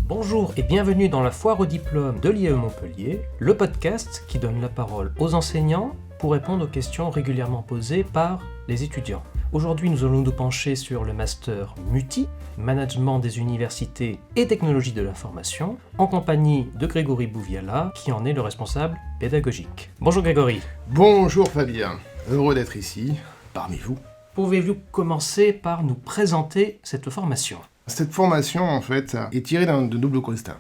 Bonjour et bienvenue dans la foire au diplôme de l'IAE Montpellier, le podcast qui donne la parole aux enseignants pour répondre aux questions régulièrement posées par les étudiants. Aujourd'hui, nous allons nous pencher sur le master MUTI, Management des universités et technologies de l'information, en compagnie de Grégory Bouviala, qui en est le responsable pédagogique. Bonjour Grégory. Bonjour Fabien, heureux d'être ici, parmi vous. Pouvez-vous commencer par nous présenter cette formation ? Cette formation, en fait, est tirée de double constats.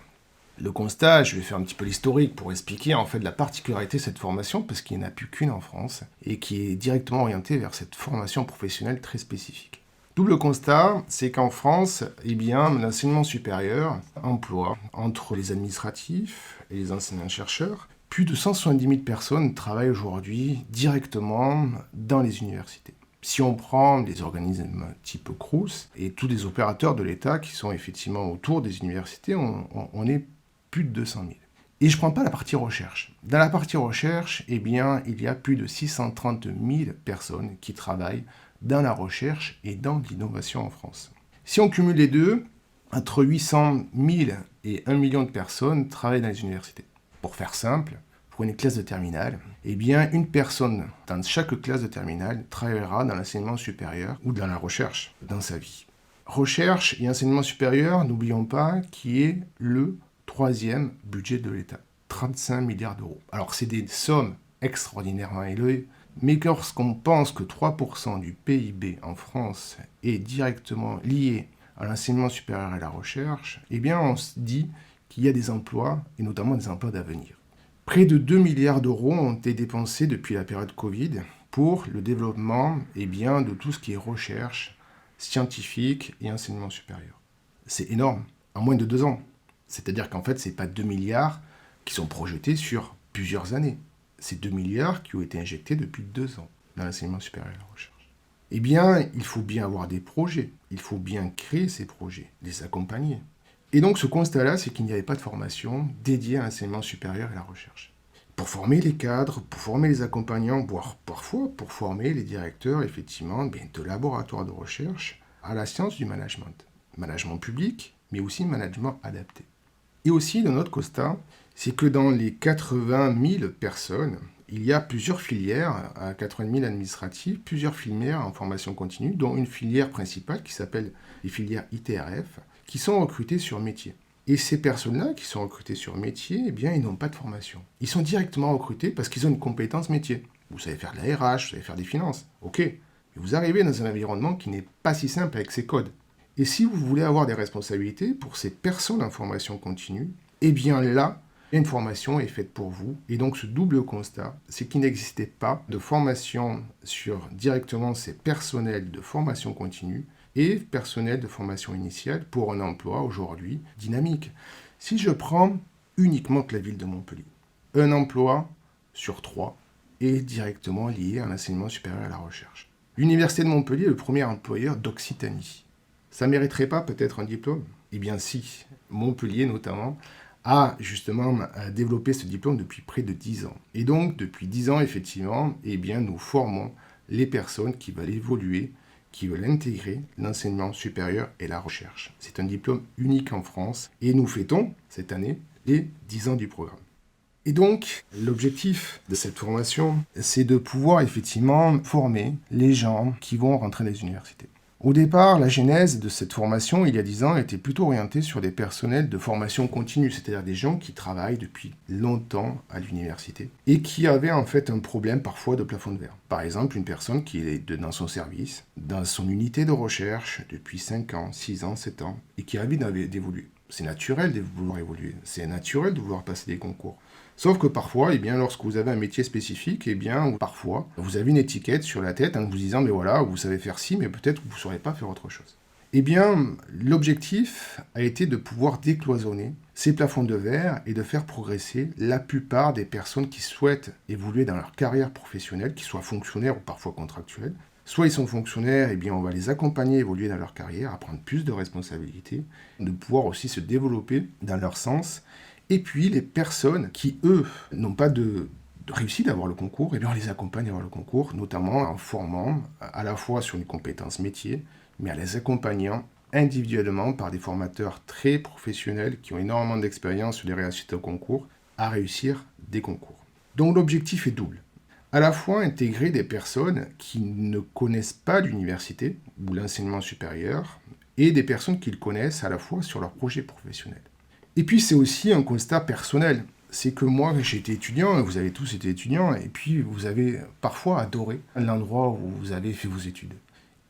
Le constat, je vais faire un petit peu l'historique pour expliquer en fait la particularité de cette formation, parce qu'il n'y en a plus qu'une en France, et qui est directement orientée vers cette formation professionnelle très spécifique. Double constat, c'est qu'en France, l'enseignement supérieur emploie, entre les administratifs et les enseignants-chercheurs, plus de 170 000 personnes travaillent aujourd'hui directement dans les universités. Si on prend les organismes type Crous et tous les opérateurs de l'État qui sont effectivement autour des universités, on est plus de 200 000. Et je ne prends pas la partie recherche. Dans la partie recherche, il y a plus de 630 000 personnes qui travaillent dans la recherche et dans l'innovation en France. Si on cumule les deux, entre 800 000 et 1 million de personnes travaillent dans les universités. Pour faire simple, pour une classe de terminale, une personne dans chaque classe de terminale travaillera dans l'enseignement supérieur ou dans la recherche dans sa vie. Recherche et enseignement supérieur, n'oublions pas, qui est le 3e budget de l'État, 35 milliards d'euros. Alors c'est des sommes extraordinairement élevées, mais lorsqu'on pense que 3% du PIB en France est directement lié à l'enseignement supérieur et à la recherche, on se dit qu'il y a des emplois, et notamment des emplois d'avenir. Près de 2 milliards d'euros ont été dépensés depuis la période Covid pour le développement de tout ce qui est recherche scientifique et enseignement supérieur. C'est énorme, en moins de 2 ans. C'est-à-dire qu'en fait, ce n'est pas 2 milliards qui sont projetés sur plusieurs années. C'est 2 milliards qui ont été injectés depuis 2 ans dans l'enseignement supérieur et la recherche. Il faut bien avoir des projets, il faut bien créer ces projets, les accompagner. Et donc ce constat-là, c'est qu'il n'y avait pas de formation dédiée à l'enseignement supérieur et à la recherche. Pour former les cadres, pour former les accompagnants, voire parfois pour former les directeurs, de laboratoires de recherche à la science du management. Management public, mais aussi management adapté. Et aussi, dans notre constat, c'est que dans les 80 000 personnes, il y a plusieurs filières, à 80 000 administratifs, plusieurs filières en formation continue, dont une filière principale qui s'appelle les filières ITRF, qui sont recrutées sur métier. Et ces personnes-là qui sont recrutées sur métier, ils n'ont pas de formation. Ils sont directement recrutés parce qu'ils ont une compétence métier. Vous savez faire de la RH, vous savez faire des finances, ok. Mais vous arrivez dans un environnement qui n'est pas si simple avec ces codes. Et si vous voulez avoir des responsabilités pour ces personnes en formation continue, là, une formation est faite pour vous. Et donc ce double constat, c'est qu'il n'existait pas de formation sur directement ces personnels de formation continue et personnel de formation initiale pour un emploi aujourd'hui dynamique. Si je prends uniquement que la ville de Montpellier, un emploi sur 3 est directement lié à l'enseignement supérieur et à la recherche. L'Université de Montpellier est le premier employeur d'Occitanie. Ça ne mériterait pas peut-être un diplôme ? Si, Montpellier notamment a justement développé ce diplôme depuis près de 10 ans. Et donc depuis 10 ans, nous formons les personnes qui veulent évoluer, qui veulent intégrer l'enseignement supérieur et la recherche. C'est un diplôme unique en France et nous fêtons cette année les 10 ans du programme. Et donc, l'objectif de cette formation, c'est de pouvoir former les gens qui vont rentrer dans les universités. Au départ, la genèse de cette formation, il y a 10 ans, était plutôt orientée sur des personnels de formation continue, c'est-à-dire des gens qui travaillent depuis longtemps à l'université et qui avaient en fait un problème parfois de plafond de verre. Par exemple, une personne qui est dans son service, dans son unité de recherche depuis 5 ans, 6 ans, 7 ans et qui a envie d'évoluer. C'est naturel de vouloir évoluer, c'est naturel de vouloir passer des concours. Sauf que parfois, lorsque vous avez un métier spécifique, parfois, vous avez une étiquette sur la tête en vous disant, vous savez faire ci, mais peut-être que vous ne saurez pas faire autre chose. L'objectif a été de pouvoir décloisonner ces plafonds de verre et de faire progresser la plupart des personnes qui souhaitent évoluer dans leur carrière professionnelle, qu'ils soient fonctionnaires ou parfois contractuels. Soit ils sont fonctionnaires, on va les accompagner à évoluer dans leur carrière, à prendre plus de responsabilités, de pouvoir aussi se développer dans leur sens. Et puis les personnes qui, eux, n'ont pas de réussite à avoir le concours, on les accompagne à avoir le concours, notamment en formant à la fois sur une compétence métier, mais en les accompagnant individuellement par des formateurs très professionnels qui ont énormément d'expérience sur les réussites au concours à réussir des concours. Donc l'objectif est double. À la fois intégrer des personnes qui ne connaissent pas l'université ou l'enseignement supérieur et des personnes qui le connaissent à la fois sur leur projet professionnel. Et puis c'est aussi un constat personnel. C'est que moi, j'ai été étudiant, et vous avez tous été étudiants, et puis vous avez parfois adoré l'endroit où vous avez fait vos études.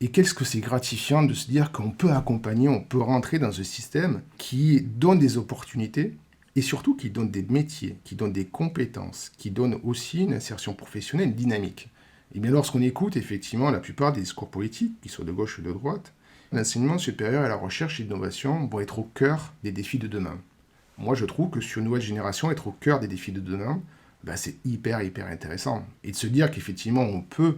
Et qu'est-ce que c'est gratifiant de se dire qu'on peut accompagner, on peut rentrer dans un système qui donne des opportunités, et surtout qui donne des métiers, qui donne des compétences, qui donne aussi une insertion professionnelle dynamique. Et bien lorsqu'on écoute effectivement la plupart des discours politiques, qu'ils soient de gauche ou de droite, l'enseignement supérieur et la recherche et l'innovation vont être au cœur des défis de demain. Moi je trouve que sur une nouvelle génération, être au cœur des défis de demain, c'est hyper intéressant. Et de se dire qu'effectivement on peut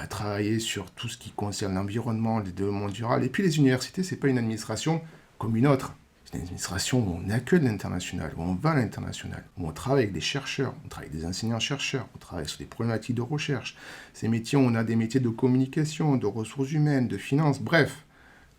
travailler sur tout ce qui concerne l'environnement, le développement durable, et puis les universités, c'est pas une administration comme une autre. C'est une administration où on accueille l'international, où on va à l'international, où on travaille avec des chercheurs, on travaille avec des enseignants-chercheurs, on travaille sur des problématiques de recherche. Ces métiers, on a des métiers de communication, de ressources humaines, de finances, bref.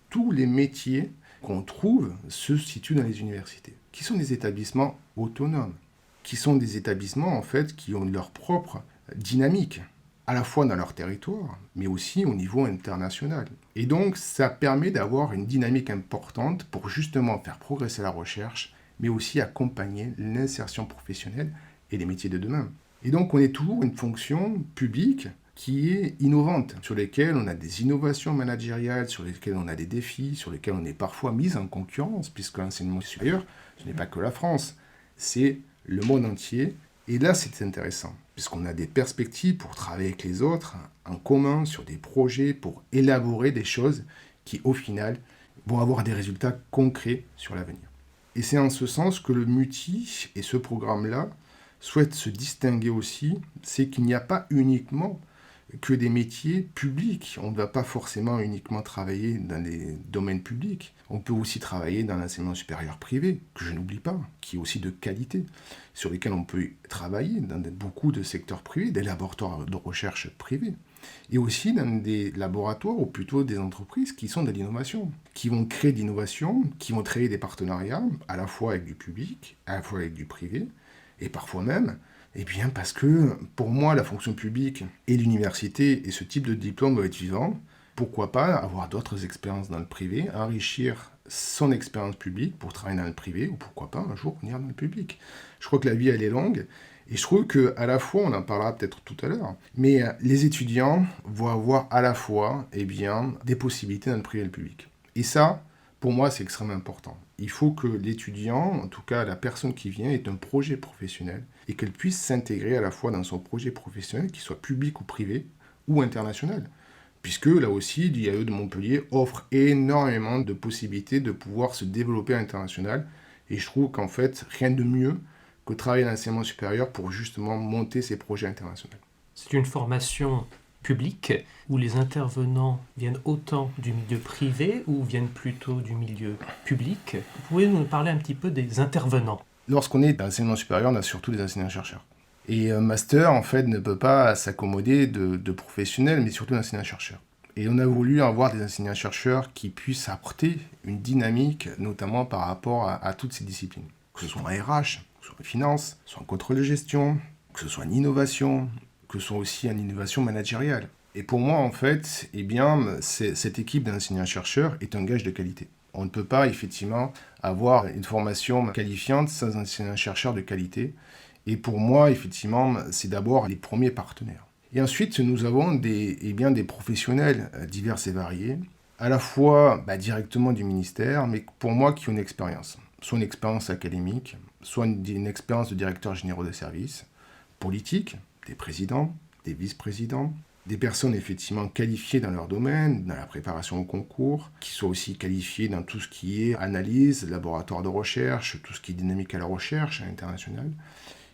Tous les métiers qu'on trouve se situent dans les universités, qui sont des établissements autonomes, qui sont des établissements, en fait, qui ont leur propre dynamique, à la fois dans leur territoire, mais aussi au niveau international. Et donc, ça permet d'avoir une dynamique importante pour justement faire progresser la recherche, mais aussi accompagner l'insertion professionnelle et les métiers de demain. Et donc, on est toujours une fonction publique qui est innovante, sur lesquelles on a des innovations managériales, sur lesquelles on a des défis, sur lesquelles on est parfois mis en concurrence, puisque l'enseignement supérieur, ce n'est pas que la France, c'est le monde entier. Et là, c'est intéressant, puisqu'on a des perspectives pour travailler avec les autres, en commun, sur des projets, pour élaborer des choses qui, au final, vont avoir des résultats concrets sur l'avenir. Et c'est en ce sens que le MUTI et ce programme-là souhaitent se distinguer aussi, c'est qu'il n'y a pas uniquement que des métiers publics. On ne va pas forcément uniquement travailler dans les domaines publics. On peut aussi travailler dans l'enseignement supérieur privé, que je n'oublie pas, qui est aussi de qualité, sur lesquels on peut travailler dans beaucoup de secteurs privés, des laboratoires de recherche privés, et aussi dans des laboratoires, ou plutôt des entreprises qui sont de l'innovation, qui vont créer de l'innovation, qui vont créer des partenariats, à la fois avec du public, à la fois avec du privé, et parfois même, parce que pour moi, la fonction publique et l'université et ce type de diplôme doivent être vivants. Pourquoi pas avoir d'autres expériences dans le privé, enrichir son expérience publique pour travailler dans le privé, ou pourquoi pas un jour venir dans le public. Je crois que la vie, elle est longue, et je trouve qu'à la fois, on en parlera peut-être tout à l'heure, mais les étudiants vont avoir à la fois des possibilités dans le privé et le public. Et ça, pour moi, c'est extrêmement important. Il faut que l'étudiant, en tout cas la personne qui vient, ait un projet professionnel et qu'elle puisse s'intégrer à la fois dans son projet professionnel, qu'il soit public ou privé ou international. Puisque là aussi, l'IAE de Montpellier offre énormément de possibilités de pouvoir se développer à l'international. Et je trouve qu'en fait, rien de mieux que travailler dans l'enseignement supérieur pour justement monter ces projets internationaux. C'est une formation publique où les intervenants viennent autant du milieu privé ou viennent plutôt du milieu public. Vous pouvez nous parler un petit peu des intervenants? Lorsqu'on est dans l'enseignement supérieur, on a surtout des enseignants-chercheurs. Et un master, en fait, ne peut pas s'accommoder de professionnels, mais surtout d'enseignants-chercheurs. Et on a voulu avoir des enseignants-chercheurs qui puissent apporter une dynamique, notamment par rapport à toutes ces disciplines. Que ce soit en RH, que ce soit en finance, que ce soit en contrôle de gestion, que ce soit en innovation, que ce soit aussi en innovation managériale. Et pour moi, en fait, cette équipe d'enseignants-chercheurs est un gage de qualité. On ne peut pas, effectivement, avoir une formation qualifiante sans enseignants-chercheurs de qualité. Et pour moi, effectivement, c'est d'abord les premiers partenaires. Et ensuite, nous avons des professionnels divers et variés, à la fois directement du ministère, mais pour moi qui ont une expérience. Soit une expérience académique, soit une expérience de directeur général de service, politique, des présidents, des vice-présidents, des personnes effectivement qualifiées dans leur domaine, dans la préparation au concours, qui soient aussi qualifiées dans tout ce qui est analyse, laboratoire de recherche, tout ce qui est dynamique à la recherche à l'international.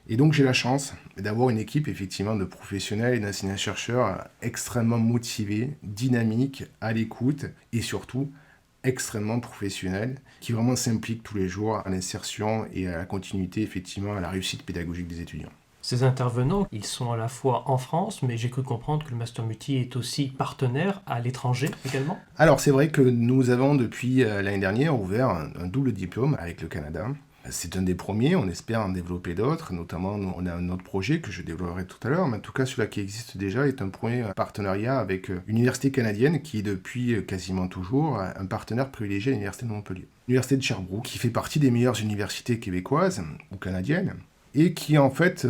Et donc j'ai la chance d'avoir une équipe effectivement de professionnels et d'enseignants-chercheurs extrêmement motivés, dynamiques, à l'écoute et surtout extrêmement professionnels qui vraiment s'impliquent tous les jours à l'insertion et à la continuité, effectivement, à la réussite pédagogique des étudiants. Ces intervenants, ils sont à la fois en France, mais j'ai cru comprendre que le Master Multi est aussi partenaire à l'étranger également. Alors c'est vrai que nous avons depuis l'année dernière ouvert un double diplôme avec le Canada. C'est un des premiers, on espère en développer d'autres, notamment on a un autre projet que je développerai tout à l'heure, mais en tout cas celui-là qui existe déjà est un premier partenariat avec une université canadienne qui est depuis quasiment toujours un partenaire privilégié à l'université de Montpellier. L'université de Sherbrooke, qui fait partie des meilleures universités québécoises ou canadiennes, et qui en fait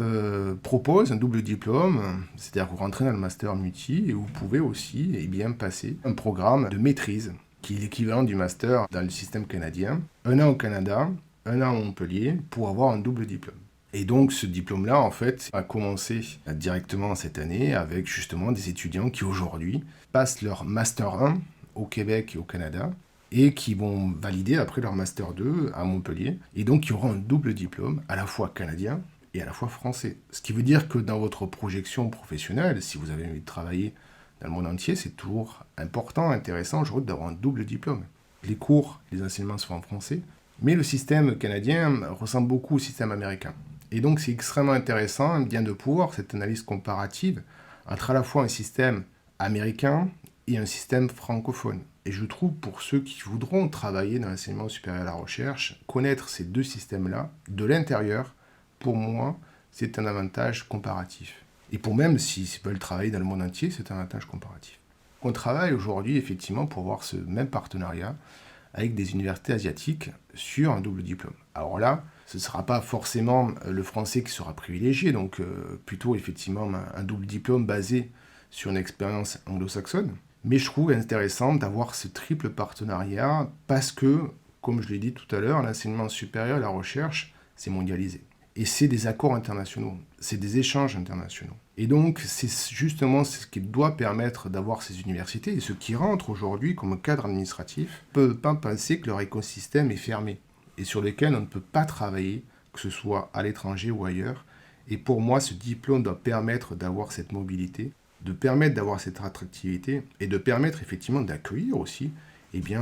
propose un double diplôme, c'est-à-dire que vous rentrez dans le Master Multi et vous pouvez aussi passer un programme de maîtrise, qui est l'équivalent du Master dans le système canadien, un an au Canada, un an à Montpellier pour avoir un double diplôme. Et donc ce diplôme-là, en fait, a commencé directement cette année avec justement des étudiants qui aujourd'hui passent leur Master 1 au Québec et au Canada et qui vont valider après leur Master 2 à Montpellier et donc qui auront un double diplôme à la fois canadien et à la fois français. Ce qui veut dire que dans votre projection professionnelle, si vous avez envie de travailler dans le monde entier, c'est toujours important, intéressant aujourd'hui d'avoir un double diplôme. Les cours, les enseignements sont en français, mais le système canadien ressemble beaucoup au système américain. Et donc c'est extrêmement intéressant bien de pouvoir cette analyse comparative entre à la fois un système américain et un système francophone. Et je trouve pour ceux qui voudront travailler dans l'enseignement supérieur à la recherche, connaître ces deux systèmes-là de l'intérieur, pour moi, c'est un avantage comparatif. Et pour même s'ils veulent travailler dans le monde entier, c'est un avantage comparatif. On travaille aujourd'hui effectivement pour avoir ce même partenariat avec des universités asiatiques sur un double diplôme. Alors là, ce ne sera pas forcément le français qui sera privilégié, donc plutôt effectivement un double diplôme basé sur une expérience anglo-saxonne. Mais je trouve intéressant d'avoir ce triple partenariat parce que, comme je l'ai dit tout à l'heure, l'enseignement supérieur et la recherche, c'est mondialisé. Et c'est des accords internationaux, c'est des échanges internationaux. Et donc, c'est justement ce qui doit permettre d'avoir ces universités. Et ceux qui rentrent aujourd'hui comme cadre administratif ne peuvent pas penser que leur écosystème est fermé et sur lequel on ne peut pas travailler, que ce soit à l'étranger ou ailleurs. Et pour moi, ce diplôme doit permettre d'avoir cette mobilité, de permettre d'avoir cette attractivité et de permettre effectivement d'accueillir aussi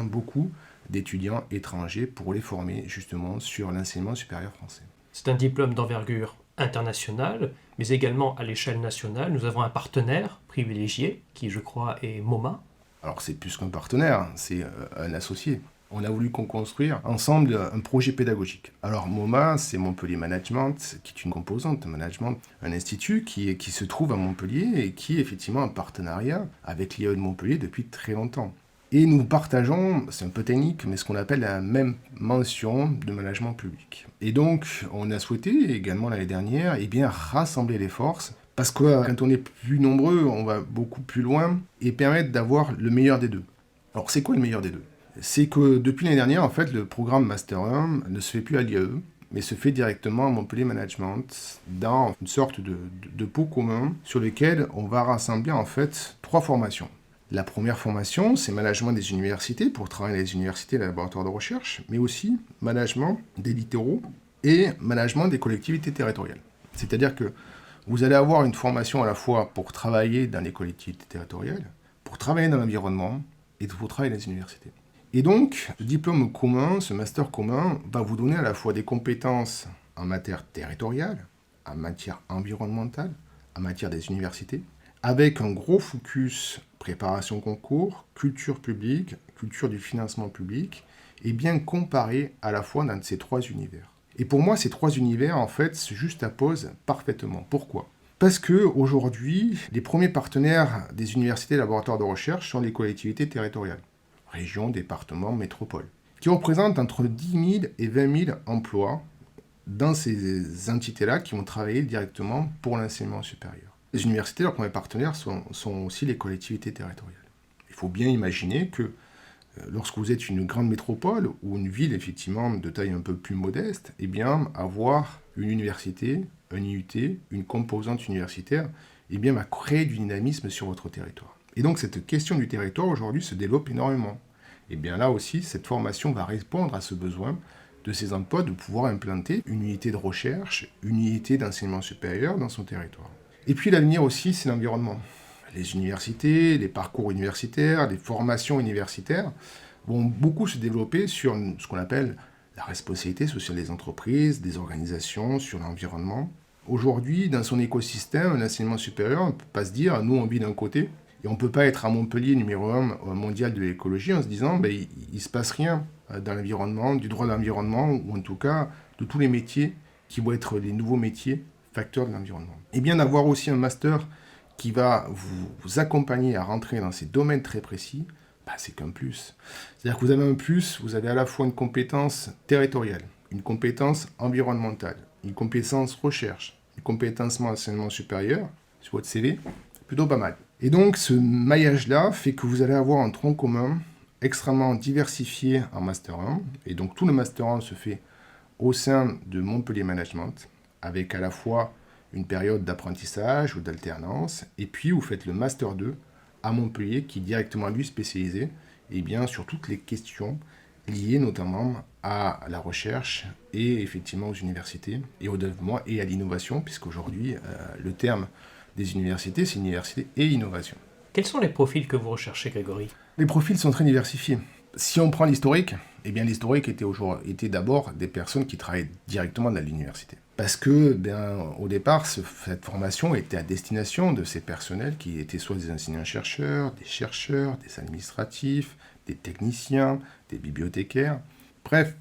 beaucoup d'étudiants étrangers pour les former justement sur l'enseignement supérieur français. C'est un diplôme d'envergure internationale, mais également à l'échelle nationale. Nous avons un partenaire privilégié, qui je crois est MoMA. Alors c'est plus qu'un partenaire, c'est un associé. On a voulu construire ensemble un projet pédagogique. Alors MoMA, c'est Montpellier Management, qui est une composante de management, un institut qui se trouve à Montpellier et qui est effectivement en partenariat avec l'IAE de Montpellier depuis très longtemps. Et nous partageons, c'est un peu technique, mais ce qu'on appelle la même mention de management public. Et donc, on a souhaité également l'année dernière, rassembler les forces, parce que quand on est plus nombreux, on va beaucoup plus loin, et permettre d'avoir le meilleur des deux. Alors, c'est quoi le meilleur des deux ? C'est que depuis l'année dernière, en fait, le programme Master 1 ne se fait plus à l'IAE, mais se fait directement à Montpellier Management, dans une sorte de pot commun, sur lequel on va rassembler en fait 3 formations. La première formation, c'est management des universités, pour travailler dans les universités et les laboratoires de recherche, mais aussi management des littoraux et management des collectivités territoriales. C'est-à-dire que vous allez avoir une formation à la fois pour travailler dans les collectivités territoriales, pour travailler dans l'environnement et pour travailler dans les universités. Et donc, ce diplôme commun, ce master commun, va vous donner à la fois des compétences en matière territoriale, en matière environnementale, en matière des universités, avec un gros focus préparation concours, culture publique, culture du financement public, et bien comparé à la fois dans ces 3 univers. Et pour moi, ces 3 univers, en fait, se juxtaposent parfaitement. Pourquoi ? Parce qu'aujourd'hui, les premiers partenaires des universités et laboratoires de recherche sont les collectivités territoriales, régions, départements, métropoles, qui représentent entre 10 000 et 20 000 emplois dans ces entités-là qui vont travailler directement pour l'enseignement supérieur. Les universités, leurs premiers partenaires sont aussi les collectivités territoriales. Il faut bien imaginer que lorsque vous êtes une grande métropole ou une ville effectivement de taille un peu plus modeste, avoir une université, un IUT, une composante universitaire, va créer du dynamisme sur votre territoire. Et donc cette question du territoire aujourd'hui se développe énormément. Et bien là aussi, cette formation va répondre à ce besoin de ces emplois de pouvoir implanter une unité de recherche, une unité d'enseignement supérieur dans son territoire. Et puis l'avenir aussi, c'est l'environnement. Les universités, les parcours universitaires, les formations universitaires vont beaucoup se développer sur ce qu'on appelle la responsabilité sociale des entreprises, des organisations, sur l'environnement. Aujourd'hui, dans son écosystème, l'enseignement supérieur, on ne peut pas se dire, nous on vit d'un côté, et on ne peut pas être à Montpellier numéro 1 mondial de l'écologie en se disant, il ne se passe rien dans l'environnement, du droit de l'environnement, ou en tout cas de tous les métiers qui vont être les nouveaux métiers facteurs de l'environnement. Et bien d'avoir aussi un master qui va vous accompagner à rentrer dans ces domaines très précis, c'est qu'un plus. C'est-à-dire que vous avez un plus, vous avez à la fois une compétence territoriale, une compétence environnementale, une compétence recherche, une compétence enseignement supérieur sur votre CV, plutôt pas mal. Et donc ce maillage-là fait que vous allez avoir un tronc commun extrêmement diversifié en Master 1, et donc tout le Master 1 se fait au sein de Montpellier Management, avec à la fois une période d'apprentissage ou d'alternance, et puis vous faites le Master 2 à Montpellier, qui est directement lui spécialisé sur toutes les questions liées notamment à la recherche et effectivement aux universités et au développement et à l'innovation, puisqu'aujourd'hui le terme des universités, c'est université et innovation. Quels sont les profils que vous recherchez, Grégory ? Les profils sont très diversifiés. Si on prend l'historique, l'historique était d'abord des personnes qui travaillaient directement dans l'université. Parce que, au départ, cette formation était à destination de ces personnels qui étaient soit des enseignants-chercheurs, des administratifs, des techniciens, des bibliothécaires. Bref,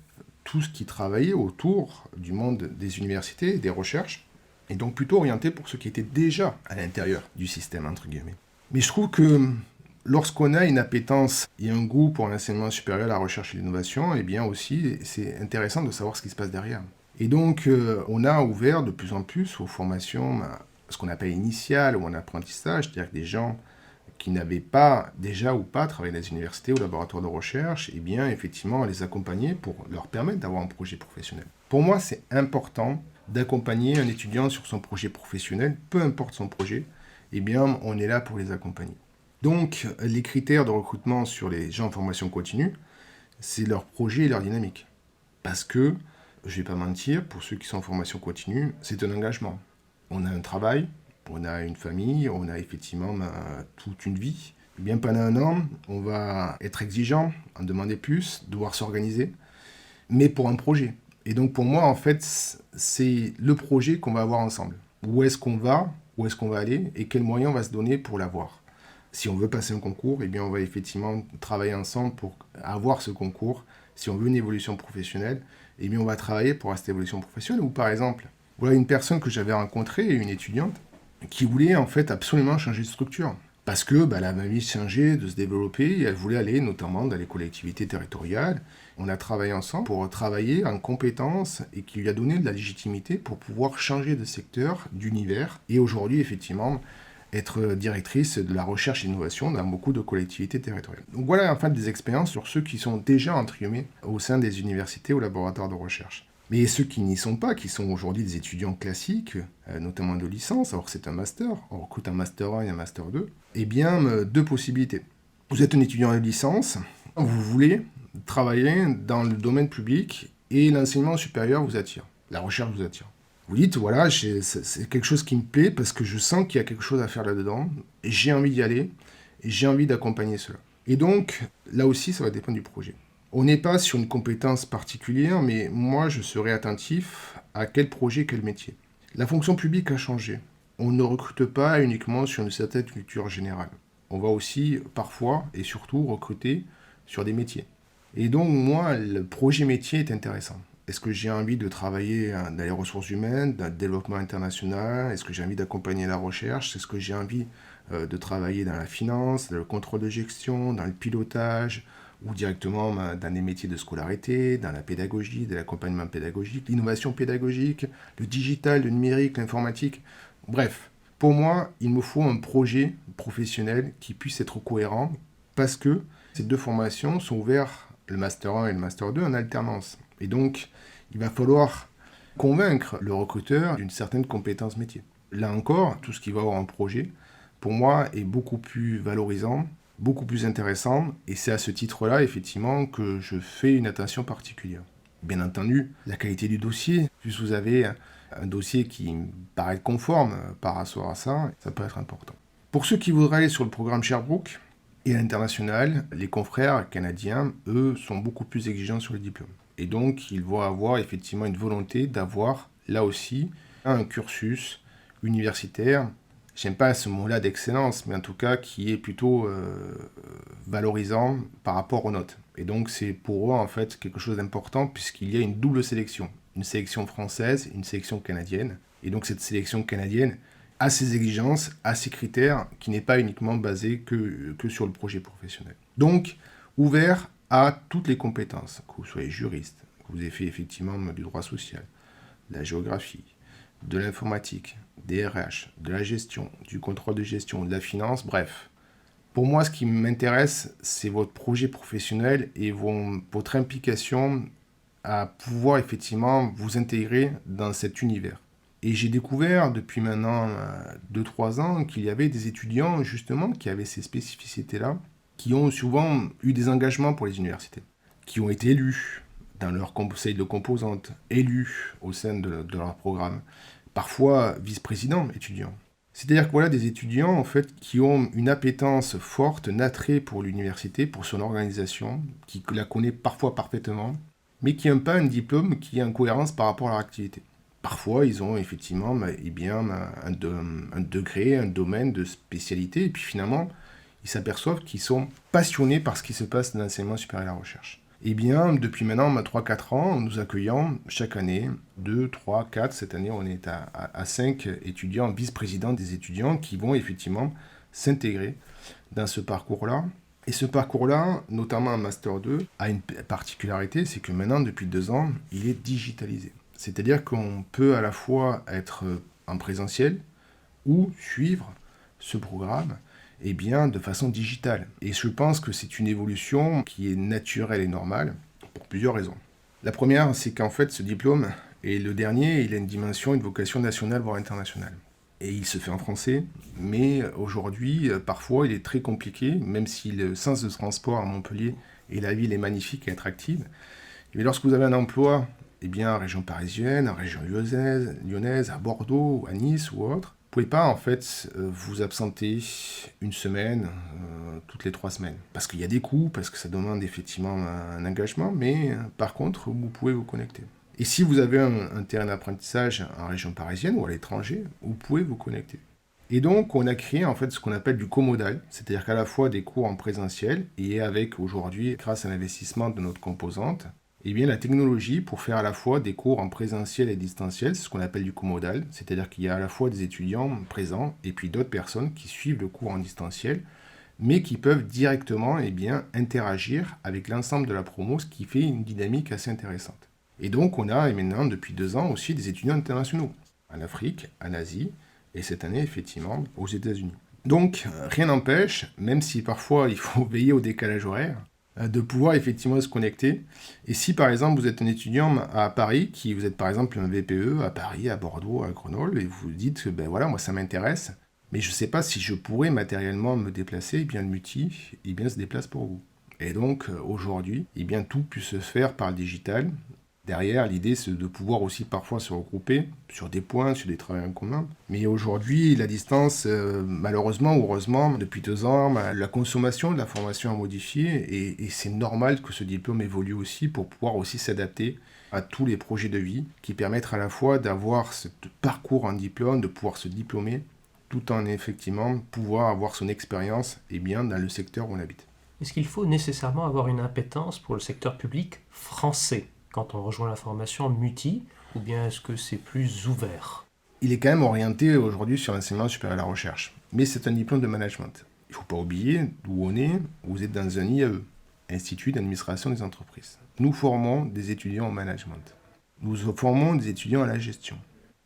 tout ce qui travaillait autour du monde des universités et des recherches, et donc plutôt orienté pour ceux qui étaient déjà à l'intérieur du système, entre guillemets. Mais je trouve que lorsqu'on a une appétence et un goût pour l'enseignement supérieur, la recherche et l'innovation, aussi, c'est intéressant de savoir ce qui se passe derrière. Et donc, on a ouvert de plus en plus aux formations, ce qu'on appelle initiales ou en apprentissage, c'est-à-dire que des gens qui n'avaient pas déjà ou pas travaillé dans les universités ou laboratoires de recherche, effectivement, les accompagner pour leur permettre d'avoir un projet professionnel. Pour moi, c'est important d'accompagner un étudiant sur son projet professionnel, peu importe son projet, on est là pour les accompagner. Donc, les critères de recrutement sur les gens en formation continue, c'est leur projet et leur dynamique. Parce que, je ne vais pas mentir, pour ceux qui sont en formation continue, c'est un engagement. On a un travail, on a une famille, on a effectivement toute une vie. Pendant un an, on va être exigeant, en demander plus, devoir s'organiser, mais pour un projet. Et donc pour moi, en fait, c'est le projet qu'on va avoir ensemble. Où est-ce qu'on va aller, et quels moyens on va se donner pour l'avoir. Si on veut passer un concours, on va effectivement travailler ensemble pour avoir ce concours. Si on veut une évolution professionnelle, on va travailler pour cette évolution professionnelle. Ou par exemple, voilà une personne que j'avais rencontrée, une étudiante, qui voulait en fait absolument changer de structure. Parce que elle avait envie de changer, de se développer, et elle voulait aller notamment dans les collectivités territoriales. On a travaillé ensemble pour travailler en compétences et qui lui a donné de la légitimité pour pouvoir changer de secteur, d'univers. Et aujourd'hui, effectivement, être directrice de la recherche et l'innovation dans beaucoup de collectivités territoriales. Donc voilà en fait des expériences sur ceux qui sont déjà entriumés au sein des universités ou laboratoires de recherche. Mais ceux qui n'y sont pas, qui sont aujourd'hui des étudiants classiques, notamment de licence, alors c'est un master, on recrute un master 1 et un master 2, deux possibilités. Vous êtes un étudiant de licence, vous voulez travailler dans le domaine public et l'enseignement supérieur vous attire, la recherche vous attire. Vous dites, voilà, c'est quelque chose qui me plaît parce que je sens qu'il y a quelque chose à faire là-dedans, et j'ai envie d'y aller, et j'ai envie d'accompagner cela. Et donc, là aussi, ça va dépendre du projet. On n'est pas sur une compétence particulière, mais moi, je serai attentif à quel projet, quel métier. La fonction publique a changé. On ne recrute pas uniquement sur une certaine culture générale. On va aussi, parfois, et surtout, recruter sur des métiers. Et donc, moi, le projet métier est intéressant. Est-ce que j'ai envie de travailler dans les ressources humaines, dans le développement international? Est-ce que j'ai envie d'accompagner la recherche? Est-ce que j'ai envie de travailler dans la finance, dans le contrôle de gestion, dans le pilotage, ou directement dans les métiers de scolarité, dans la pédagogie, de l'accompagnement pédagogique, l'innovation pédagogique, le digital, le numérique, l'informatique? Bref, pour moi, il me faut un projet professionnel qui puisse être cohérent, parce que ces deux formations sont ouvertes, le Master 1 et le Master 2, en alternance. Et donc, il va falloir convaincre le recruteur d'une certaine compétence métier. Là encore, tout ce qui va avoir un projet, pour moi, est beaucoup plus valorisant, beaucoup plus intéressant, et c'est à ce titre-là, effectivement, que je fais une attention particulière. Bien entendu, la qualité du dossier, plus vous avez un dossier qui paraît conforme par rapport à ça, ça peut être important. Pour ceux qui voudraient aller sur le programme Sherbrooke et à l'international, les confrères canadiens, eux, sont beaucoup plus exigeants sur le diplôme. Et donc, ils vont avoir effectivement une volonté d'avoir, là aussi, un cursus universitaire, j'aime pas ce mot-là d'excellence, mais en tout cas qui est plutôt valorisant par rapport aux notes. Et donc c'est pour eux en fait quelque chose d'important puisqu'il y a une double sélection. Une sélection française, une sélection canadienne. Et donc cette sélection canadienne a ses exigences, a ses critères, qui n'est pas uniquement basée que sur le projet professionnel. Donc, ouvert à toutes les compétences, que vous soyez juriste, que vous ayez fait effectivement du droit social, de la géographie, de l'informatique, des RH, de la gestion, du contrôle de gestion, de la finance, bref. Pour moi, ce qui m'intéresse, c'est votre projet professionnel et votre implication à pouvoir effectivement vous intégrer dans cet univers. Et j'ai découvert depuis maintenant 2-3 ans qu'il y avait des étudiants justement qui avaient ces spécificités-là, qui ont souvent eu des engagements pour les universités, qui ont été élus dans leur conseil de composantes, élus au sein de leur programme, parfois vice-présidents étudiants. C'est-à-dire que voilà des étudiants en fait qui ont une appétence forte, un attrait pour l'université, pour son organisation, qui la connaît parfois parfaitement, mais qui n'ont pas un diplôme qui est en cohérence par rapport à leur activité. Parfois, ils ont effectivement un degré, un domaine de spécialité, et puis finalement, ils s'aperçoivent qu'ils sont passionnés par ce qui se passe dans l'enseignement supérieur et la recherche. Eh bien, depuis maintenant 3-4 ans, nous accueillons chaque année 2, 3, 4, cette année on est à 5 étudiants, vice-présidents des étudiants qui vont effectivement s'intégrer dans ce parcours-là. Et ce parcours-là, notamment en Master 2, a une particularité, c'est que maintenant, depuis 2 ans, il est digitalisé. C'est-à-dire qu'on peut à la fois être en présentiel ou suivre ce programme de façon digitale. Et je pense que c'est une évolution qui est naturelle et normale pour plusieurs raisons. La première, c'est qu'en fait, ce diplôme est le dernier, il a une dimension, une vocation nationale, voire internationale. Et il se fait en français, mais aujourd'hui, parfois, il est très compliqué, même si le sens de transport à Montpellier et la ville est magnifique et attractive. Mais lorsque vous avez un emploi en région parisienne, en région lyonnaise, à Bordeaux, à Nice ou autre, vous ne pouvez pas en fait vous absenter une semaine, toutes les 3 semaines. Parce qu'il y a des coûts, parce que ça demande effectivement un engagement, mais par contre, vous pouvez vous connecter. Et si vous avez un terrain d'apprentissage en région parisienne ou à l'étranger, vous pouvez vous connecter. Et donc, on a créé en fait ce qu'on appelle du comodal, c'est-à-dire qu'à la fois des cours en présentiel et avec aujourd'hui, grâce à l'investissement de notre composante, la technologie pour faire à la fois des cours en présentiel et distanciel, c'est ce qu'on appelle du comodal, c'est-à-dire qu'il y a à la fois des étudiants présents et puis d'autres personnes qui suivent le cours en distanciel, mais qui peuvent directement interagir avec l'ensemble de la promo, ce qui fait une dynamique assez intéressante. Et donc, on a maintenant, depuis 2 ans, aussi des étudiants internationaux, en Afrique, en Asie, et cette année, effectivement, aux États-Unis. Donc, rien n'empêche, même si parfois il faut veiller au décalage horaire, de pouvoir effectivement se connecter. Et si, par exemple, vous êtes un étudiant à Paris, vous êtes par exemple un VPE à Paris, à Bordeaux, à Grenoble, et vous dites, moi ça m'intéresse, mais je ne sais pas si je pourrais matériellement me déplacer, le MUTI, se déplace pour vous. Et donc, aujourd'hui, tout peut se faire par le digital. Derrière, l'idée, c'est de pouvoir aussi parfois se regrouper sur des points, sur des travaux en commun. Mais aujourd'hui, la distance, malheureusement ou heureusement, depuis 2 ans, la consommation de l'information a modifié et c'est normal que ce diplôme évolue aussi pour pouvoir aussi s'adapter à tous les projets de vie qui permettent à la fois d'avoir ce parcours en diplôme, de pouvoir se diplômer, tout en effectivement pouvoir avoir son expérience dans le secteur où on habite. Est-ce qu'il faut nécessairement avoir une appétence pour le secteur public français quand on rejoint la formation MUTI, ou bien est-ce que c'est plus ouvert ? Il est quand même orienté aujourd'hui sur l'enseignement supérieur à la recherche, mais c'est un diplôme de management. Il ne faut pas oublier d'où on est, vous êtes dans un IAE, Institut d'administration des entreprises. Nous formons des étudiants au management. Nous formons des étudiants à la gestion.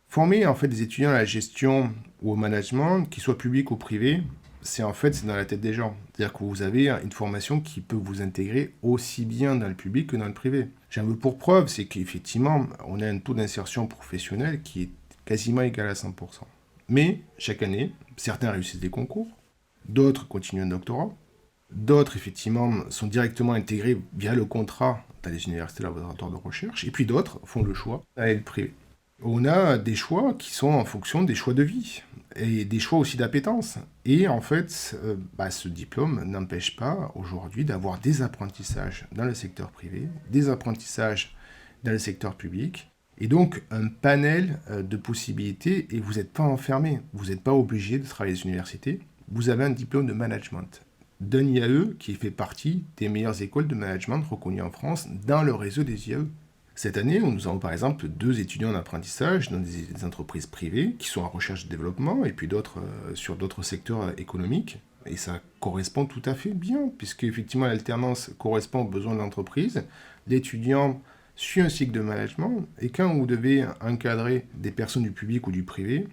Former en fait des étudiants à la gestion ou au management, qu'ils soient publics ou privés, c'est dans la tête des gens. C'est-à-dire que vous avez une formation qui peut vous intégrer aussi bien dans le public que dans le privé. J'en veux pour preuve, c'est qu'effectivement, on a un taux d'insertion professionnelle qui est quasiment égal à 100%. Mais chaque année, certains réussissent des concours, d'autres continuent un doctorat, d'autres effectivement sont directement intégrés via le contrat dans les universités laboratoires de recherche, et puis d'autres font le choix d'aller le privé. On a des choix qui sont en fonction des choix de vie et des choix aussi d'appétence. Et en fait, ce diplôme n'empêche pas aujourd'hui d'avoir des apprentissages dans le secteur privé, des apprentissages dans le secteur public, Et donc, un panel de possibilités, et vous n'êtes pas enfermé, vous n'êtes pas obligé de travailler à les universités. Vous avez un diplôme de management d'un IAE qui fait partie des meilleures écoles de management reconnues en France dans le réseau des IAE. Cette année, nous avons par exemple 2 étudiants en apprentissage dans des entreprises privées qui sont en recherche et développement, et puis d'autres sur d'autres secteurs économiques. Et ça correspond tout à fait bien, puisque effectivement l'alternance correspond aux besoins de l'entreprise. L'étudiant suit un cycle de management, et quand vous devez encadrer des personnes du public ou du privé,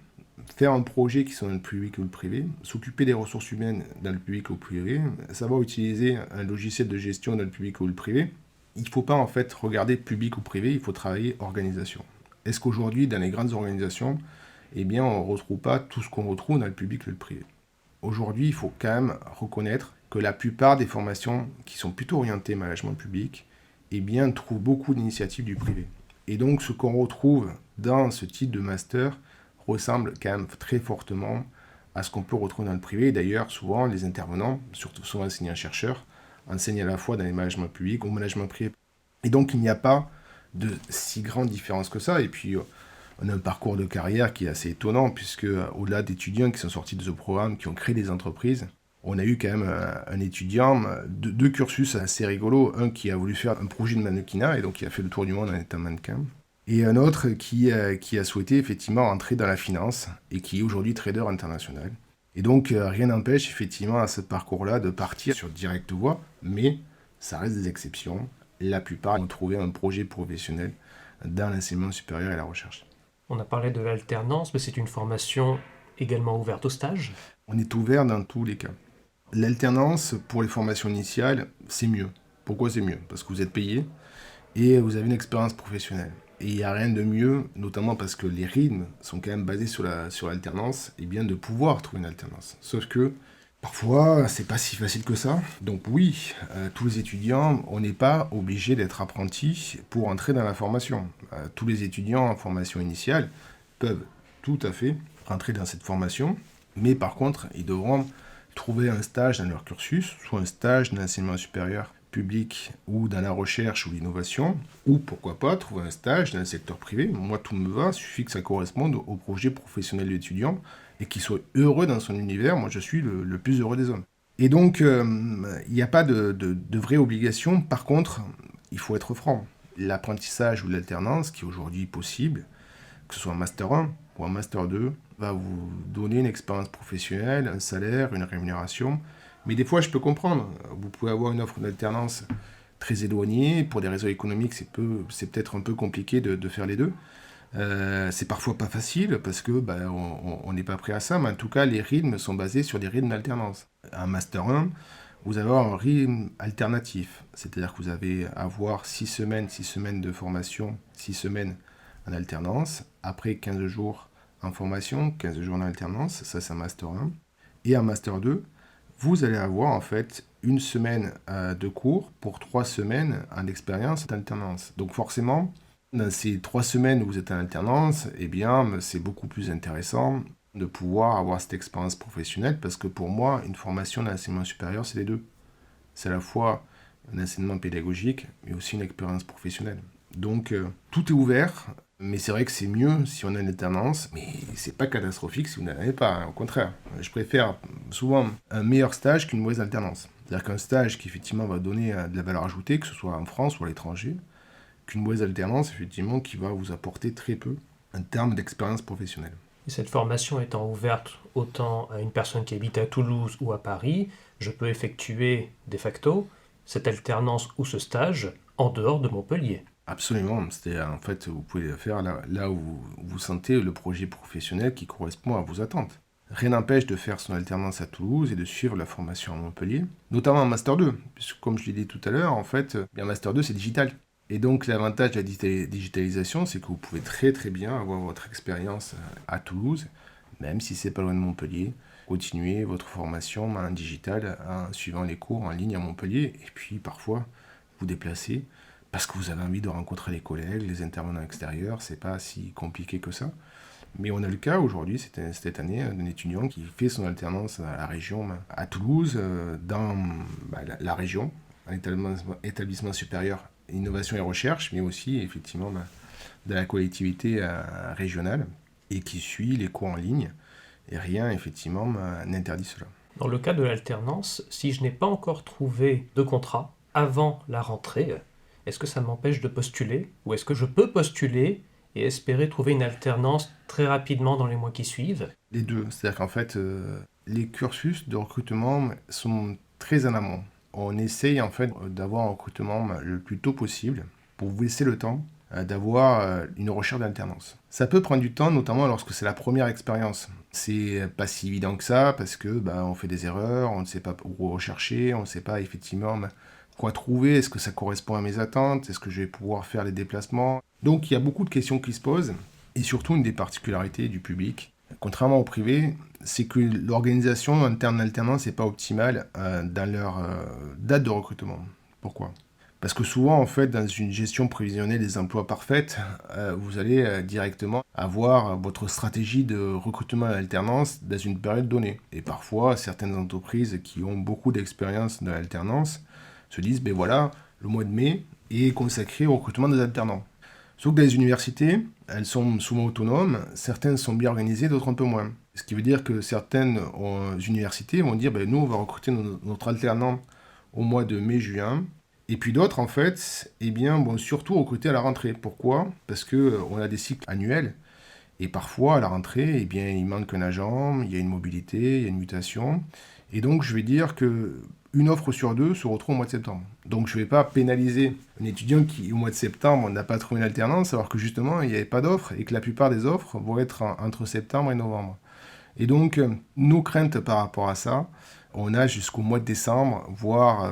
faire un projet qui soit dans le public ou le privé, s'occuper des ressources humaines dans le public ou le privé, savoir utiliser un logiciel de gestion dans le public ou le privé, il ne faut pas en fait regarder public ou privé, il faut travailler organisation. Est-ce qu'aujourd'hui, dans les grandes organisations, eh bien, on ne retrouve pas tout ce qu'on retrouve dans le public ou le privé? Aujourd'hui, il faut quand même reconnaître que la plupart des formations qui sont plutôt orientées management public, eh bien, trouvent beaucoup d'initiatives du privé. Et donc, ce qu'on retrouve dans ce type de master ressemble quand même très fortement à ce qu'on peut retrouver dans le privé. Et d'ailleurs, souvent, les intervenants, surtout souvent enseignants-chercheurs, enseignent à la fois dans les managements publics ou management privé. Et donc, il n'y a pas de si grande différence que ça. Et puis, on a un parcours de carrière qui est assez étonnant, puisque au-delà d'étudiants qui sont sortis de ce programme, qui ont créé des entreprises, on a eu quand même un étudiant, deux cursus assez rigolos. Un qui a voulu faire un projet de mannequinat, et donc qui a fait le tour du monde en étant mannequin. Et un autre qui a souhaité effectivement entrer dans la finance, et qui est aujourd'hui trader international. Et donc, rien n'empêche effectivement à ce parcours-là de partir sur directe voie, mais ça reste des exceptions. La plupart ont trouvé un projet professionnel dans l'enseignement supérieur et la recherche. On a parlé de l'alternance, mais c'est une formation également ouverte au stage. On est ouvert dans tous les cas. L'alternance, pour les formations initiales, c'est mieux. Pourquoi c'est mieux? Parce que vous êtes payé et vous avez une expérience professionnelle. Et il n'y a rien de mieux, notamment parce que les rythmes sont quand même basés sur l'alternance, et bien de pouvoir trouver une alternance. Sauf que parfois, c'est pas si facile que ça. Donc oui, tous les étudiants, on n'est pas obligé d'être apprenti pour entrer dans la formation. Tous les étudiants en formation initiale peuvent tout à fait rentrer dans cette formation, mais par contre, ils devront trouver un stage dans leur cursus, soit un stage dans l'enseignement supérieur public ou dans la recherche ou l'innovation, ou pourquoi pas trouver un stage dans le secteur privé. Moi, tout me va, il suffit que ça corresponde au projet professionnel de l'étudiant et qu'il soit heureux dans son univers. Moi, je suis le plus heureux des hommes. Et donc, il n'y a pas de vraie obligation. Par contre, il faut être franc. L'apprentissage ou l'alternance, qui est aujourd'hui possible, que ce soit un Master 1 ou un Master 2, va vous donner une expérience professionnelle, un salaire, une rémunération. Mais des fois, je peux comprendre. Vous pouvez avoir une offre d'alternance très éloignée. Pour des raisons économiques, c'est peut-être un peu compliqué de faire les deux. C'est parfois pas facile parce que on n'est pas prêt à ça. Mais en tout cas, les rythmes sont basés sur des rythmes d'alternance. Un Master 1, vous avez un rythme alternatif. C'est-à-dire que vous allez avoir 6 semaines de formation, 6 semaines en alternance. Après 15 jours en formation, 15 jours en alternance. Ça, c'est un Master 1. Et un Master 2, vous allez avoir en fait une semaine de cours pour 3 semaines en expérience d'alternance. Donc forcément, dans ces 3 semaines où vous êtes en alternance, eh bien, c'est beaucoup plus intéressant de pouvoir avoir cette expérience professionnelle parce que pour moi, une formation d'enseignement supérieur, c'est les deux. C'est à la fois un enseignement pédagogique, mais aussi une expérience professionnelle. Donc, tout est ouvert. Mais c'est vrai que c'est mieux si on a une alternance, mais c'est pas catastrophique si vous n'en avez pas. Au contraire, je préfère souvent un meilleur stage qu'une mauvaise alternance. C'est-à-dire qu'un stage qui effectivement va donner de la valeur ajoutée, que ce soit en France ou à l'étranger, qu'une mauvaise alternance effectivement qui va vous apporter très peu en termes d'expérience professionnelle. Et cette formation étant ouverte autant à une personne qui habite à Toulouse ou à Paris, je peux effectuer de facto cette alternance ou ce stage en dehors de Montpellier. Absolument, c'est-à-dire en fait vous pouvez le faire là où vous sentez le projet professionnel qui correspond à vos attentes. Rien n'empêche de faire son alternance à Toulouse et de suivre la formation à Montpellier, notamment en Master 2, puisque comme je l'ai dit tout à l'heure, en fait, bien Master 2 c'est digital. Et donc l'avantage de la digitalisation, c'est que vous pouvez très très bien avoir votre expérience à Toulouse, même si c'est pas loin de Montpellier, continuer votre formation en digital en suivant les cours en ligne à Montpellier, et puis parfois vous déplacer, parce que vous avez envie de rencontrer les collègues, les intervenants extérieurs, c'est pas si compliqué que ça. Mais on a le cas aujourd'hui, cette année, d'un étudiant qui fait son alternance à la région, à Toulouse, dans la région, un établissement supérieur innovation et recherche, mais aussi effectivement de la collectivité régionale et qui suit les cours en ligne. Et rien, effectivement, n'interdit cela. Dans le cas de l'alternance, si je n'ai pas encore trouvé de contrat avant la rentrée, est-ce que ça m'empêche de postuler ou est-ce que je peux postuler et espérer trouver une alternance très rapidement dans les mois qui suivent? Les deux, c'est-à-dire qu'en fait, les cursus de recrutement sont très en amont. On essaye en fait d'avoir un recrutement le plus tôt possible pour vous laisser le temps d'avoir une recherche d'alternance. Ça peut prendre du temps, notamment lorsque c'est la première expérience. C'est pas si évident que ça parce que on fait des erreurs, on ne sait pas où rechercher, on ne sait pas effectivement quoi trouver, est-ce que ça correspond à mes attentes, est-ce que je vais pouvoir faire les déplacements. Donc il y a beaucoup de questions qui se posent et surtout une des particularités du public. Contrairement au privé, c'est que l'organisation en termes d'alternance n'est pas optimale dans leur date de recrutement. Pourquoi ? Parce que souvent, en fait, dans une gestion prévisionnelle des emplois parfaite, vous allez directement avoir votre stratégie de recrutement à l'alternance dans une période donnée. Et parfois, certaines entreprises qui ont beaucoup d'expérience dans l'alternance se disent, voilà, le mois de mai est consacré au recrutement des alternants. Sauf que dans les universités, elles sont souvent autonomes, certaines sont bien organisées, d'autres un peu moins. Ce qui veut dire que certaines universités vont dire, nous, on va recruter notre alternant au mois de mai-juin, et puis d'autres, en fait, vont surtout recruter à la rentrée. Pourquoi ? Parce qu'on a des cycles annuels, et parfois, à la rentrée, il manque un agent, il y a une mobilité, il y a une mutation, et donc je vais dire que une offre sur deux se retrouve au mois de septembre. Donc je ne vais pas pénaliser un étudiant qui, au mois de septembre, n'a pas trouvé une alternance, alors que justement, il n'y avait pas d'offre, et que la plupart des offres vont être entre septembre et novembre. Et donc, nos craintes par rapport à ça, on a jusqu'au mois de décembre, voire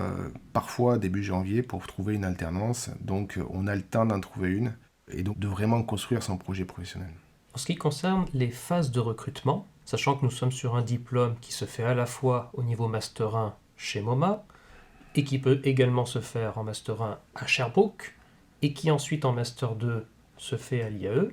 parfois début janvier, pour trouver une alternance. Donc on a le temps d'en trouver une, et donc de vraiment construire son projet professionnel. En ce qui concerne les phases de recrutement, sachant que nous sommes sur un diplôme qui se fait à la fois au niveau Master 1 chez MoMA, et qui peut également se faire en Master 1 à Sherbrooke, et qui ensuite en Master 2 se fait à l'IAE,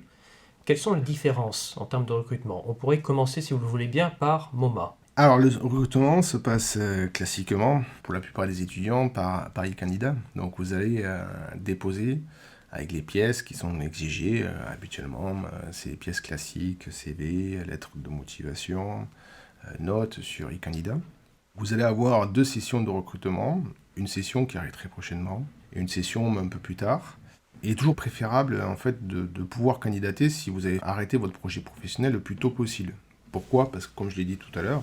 quelles sont les différences en termes de recrutement ? On pourrait commencer, si vous le voulez bien, par MoMA. Alors le recrutement se passe classiquement, pour la plupart des étudiants, par e-candidat. Donc vous allez déposer avec les pièces qui sont exigées habituellement, c'est les pièces classiques, CV, lettres de motivation, notes sur e-candidat. Vous allez avoir 2 sessions de recrutement, une session qui arrive très prochainement et une session un peu plus tard. Il est toujours préférable en fait de pouvoir candidater si vous avez arrêté votre projet professionnel le plus tôt possible. Pourquoi ? Parce que comme je l'ai dit tout à l'heure,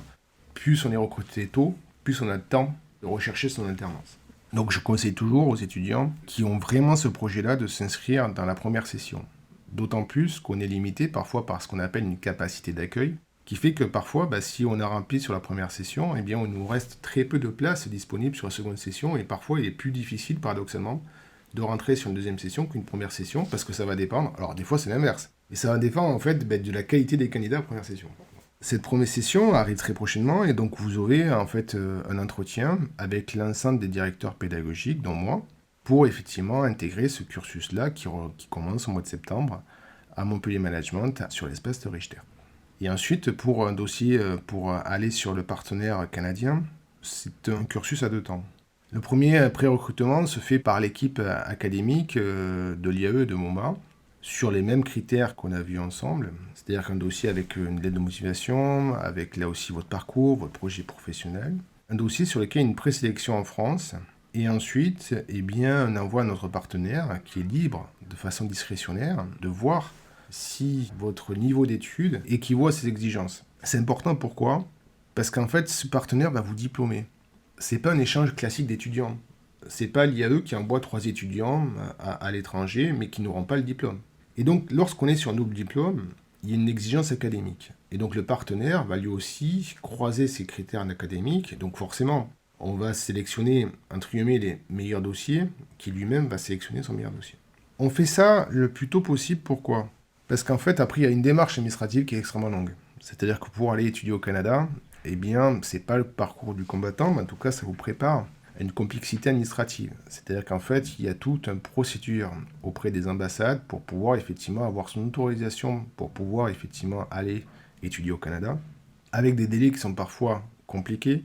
plus on est recruté tôt, plus on a le temps de rechercher son alternance. Donc je conseille toujours aux étudiants qui ont vraiment ce projet-là de s'inscrire dans la première session. D'autant plus qu'on est limité parfois par ce qu'on appelle une capacité d'accueil, qui fait que parfois, si on a rempli sur la première session, on nous reste très peu de places disponibles sur la seconde session, et parfois il est plus difficile, paradoxalement, de rentrer sur une deuxième session qu'une première session, parce que ça va dépendre, alors des fois c'est l'inverse, et ça va dépendre en fait de la qualité des candidats à la première session. Cette première session arrive très prochainement, et donc vous aurez en fait un entretien avec l'ensemble des directeurs pédagogiques, dont moi, pour effectivement intégrer ce cursus-là qui commence au mois de septembre à Montpellier Management sur l'espace de Richter. Et ensuite, pour un dossier pour aller sur le partenaire canadien, c'est un cursus à 2 temps. Le premier pré-recrutement se fait par l'équipe académique de l'IAE et de MoMA, sur les mêmes critères qu'on a vus ensemble, c'est-à-dire qu'un dossier avec une lettre de motivation, avec là aussi votre parcours, votre projet professionnel, un dossier sur lequel il y a une présélection en France, et ensuite, on envoie à notre partenaire qui est libre, de façon discrétionnaire, de voir si votre niveau d'études équivaut à ses exigences. C'est important, pourquoi ? Parce qu'en fait, ce partenaire va vous diplômer. C'est pas un échange classique d'étudiants. C'est pas l'IAE qui envoie 3 étudiants à l'étranger, mais qui n'auront pas le diplôme. Et donc, lorsqu'on est sur un double diplôme, il y a une exigence académique. Et donc, le partenaire va lui aussi croiser ses critères académiques. Donc, forcément, on va sélectionner, entre guillemets, les meilleurs dossiers, qui lui-même va sélectionner son meilleur dossier. On fait ça le plus tôt possible, pourquoi ? Parce qu'en fait, après, il y a une démarche administrative qui est extrêmement longue. C'est-à-dire que pour aller étudier au Canada, c'est pas le parcours du combattant, mais en tout cas, ça vous prépare à une complexité administrative. C'est-à-dire qu'en fait, il y a toute une procédure auprès des ambassades pour pouvoir effectivement avoir son autorisation, pour pouvoir effectivement aller étudier au Canada, avec des délais qui sont parfois compliqués,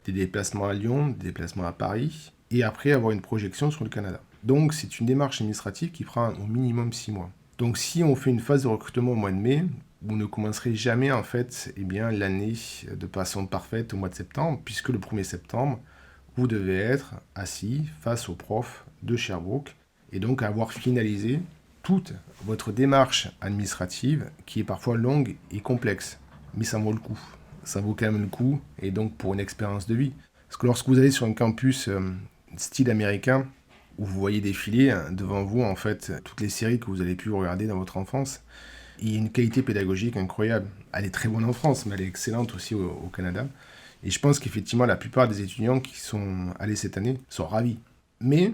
des déplacements à Lyon, des déplacements à Paris, et après avoir une projection sur le Canada. Donc c'est une démarche administrative qui prend au minimum 6 mois. Donc si on fait une phase de recrutement au mois de mai, vous ne commencerez jamais en fait l'année de façon parfaite au mois de septembre, puisque le 1er septembre, vous devez être assis face au prof de Sherbrooke et donc avoir finalisé toute votre démarche administrative qui est parfois longue et complexe. Mais ça vaut le coup. Ça vaut quand même le coup et donc pour une expérience de vie. Parce que lorsque vous allez sur un campus style américain, où vous voyez défiler devant vous en fait toutes les séries que vous avez pu regarder dans votre enfance, il y a une qualité pédagogique incroyable. Elle est très bonne en France, mais elle est excellente aussi au Canada. Et je pense qu'effectivement, la plupart des étudiants qui sont allés cette année sont ravis. Mais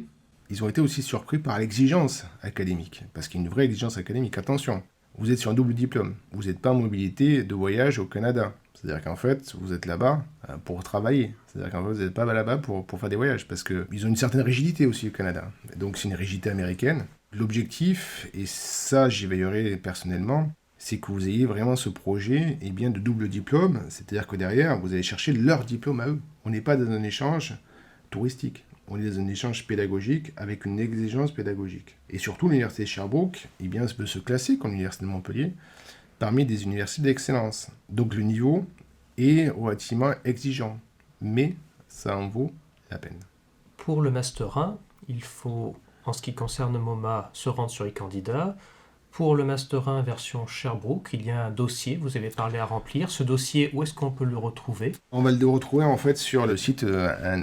ils ont été aussi surpris par l'exigence académique. Parce qu'il y a une vraie exigence académique. Attention, vous êtes sur un double diplôme. Vous n'êtes pas en mobilité de voyage au Canada. C'est-à-dire qu'en fait, vous êtes là-bas pour travailler. C'est-à-dire qu'en fait, vous n'êtes pas là-bas pour faire des voyages. Parce qu'ils ont une certaine rigidité aussi au Canada. Donc c'est une rigidité américaine. L'objectif, et ça j'y veillerai personnellement, c'est que vous ayez vraiment ce projet de double diplôme. C'est-à-dire que derrière, vous allez chercher leur diplôme à eux. On n'est pas dans un échange touristique. On est dans un échange pédagogique avec une exigence pédagogique. Et surtout, l'université de Sherbrooke peut se classer comme l'université de Montpellier parmi des universités d'excellence. Donc le niveau est relativement exigeant, mais ça en vaut la peine. Pour le Master 1, il faut, en ce qui concerne MoMA, se rendre sur eCandida. Pour le Master 1 version Sherbrooke, il y a un dossier, vous avez parlé à remplir. Ce dossier, où est-ce qu'on peut le retrouver ? On va le retrouver en fait sur le site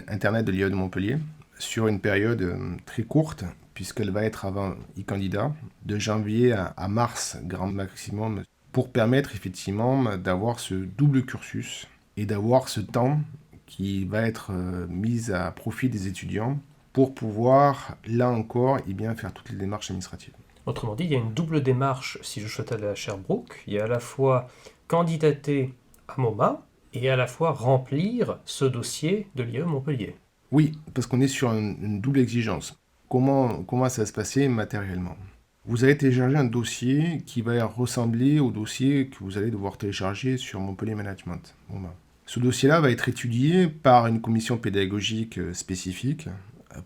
internet de l'IE de Montpellier, sur une période très courte, puisqu'elle va être avant eCandida, de janvier à mars, grand maximum, pour permettre effectivement d'avoir ce double cursus et d'avoir ce temps qui va être mis à profit des étudiants pour pouvoir, là encore, faire toutes les démarches administratives. Autrement dit, il y a une double démarche si je souhaite aller à Sherbrooke. Il y a à la fois candidater à MoMA et à la fois remplir ce dossier de l'IE Montpellier. Oui, parce qu'on est sur une double exigence. Comment ça va se passer matériellement ? Vous allez télécharger un dossier qui va ressembler au dossier que vous allez devoir télécharger sur Montpellier Management. MoMA. Ce dossier-là va être étudié par une commission pédagogique spécifique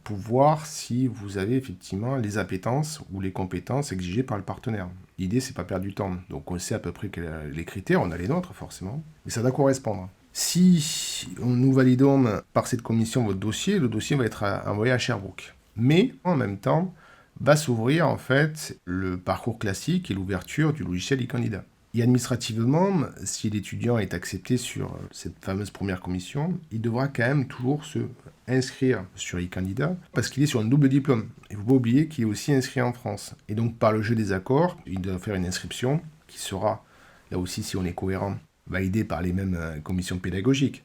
pour voir si vous avez effectivement les appétences ou les compétences exigées par le partenaire. L'idée, c'est pas perdre du temps. Donc on sait à peu près les critères, on a les nôtres forcément, mais ça doit correspondre. Si nous validons par cette commission votre dossier, le dossier va être envoyé à Sherbrooke. Mais en même temps, va s'ouvrir en fait le parcours classique et l'ouverture du logiciel eCandida. Et administrativement, si l'étudiant est accepté sur cette fameuse première commission, il devra quand même toujours se inscrire sur eCandida parce qu'il est sur un double diplôme. Il ne faut pas oublier qu'il est aussi inscrit en France. Et donc par le jeu des accords, il doit faire une inscription qui sera, là aussi si on est cohérent, validée par les mêmes commissions pédagogiques.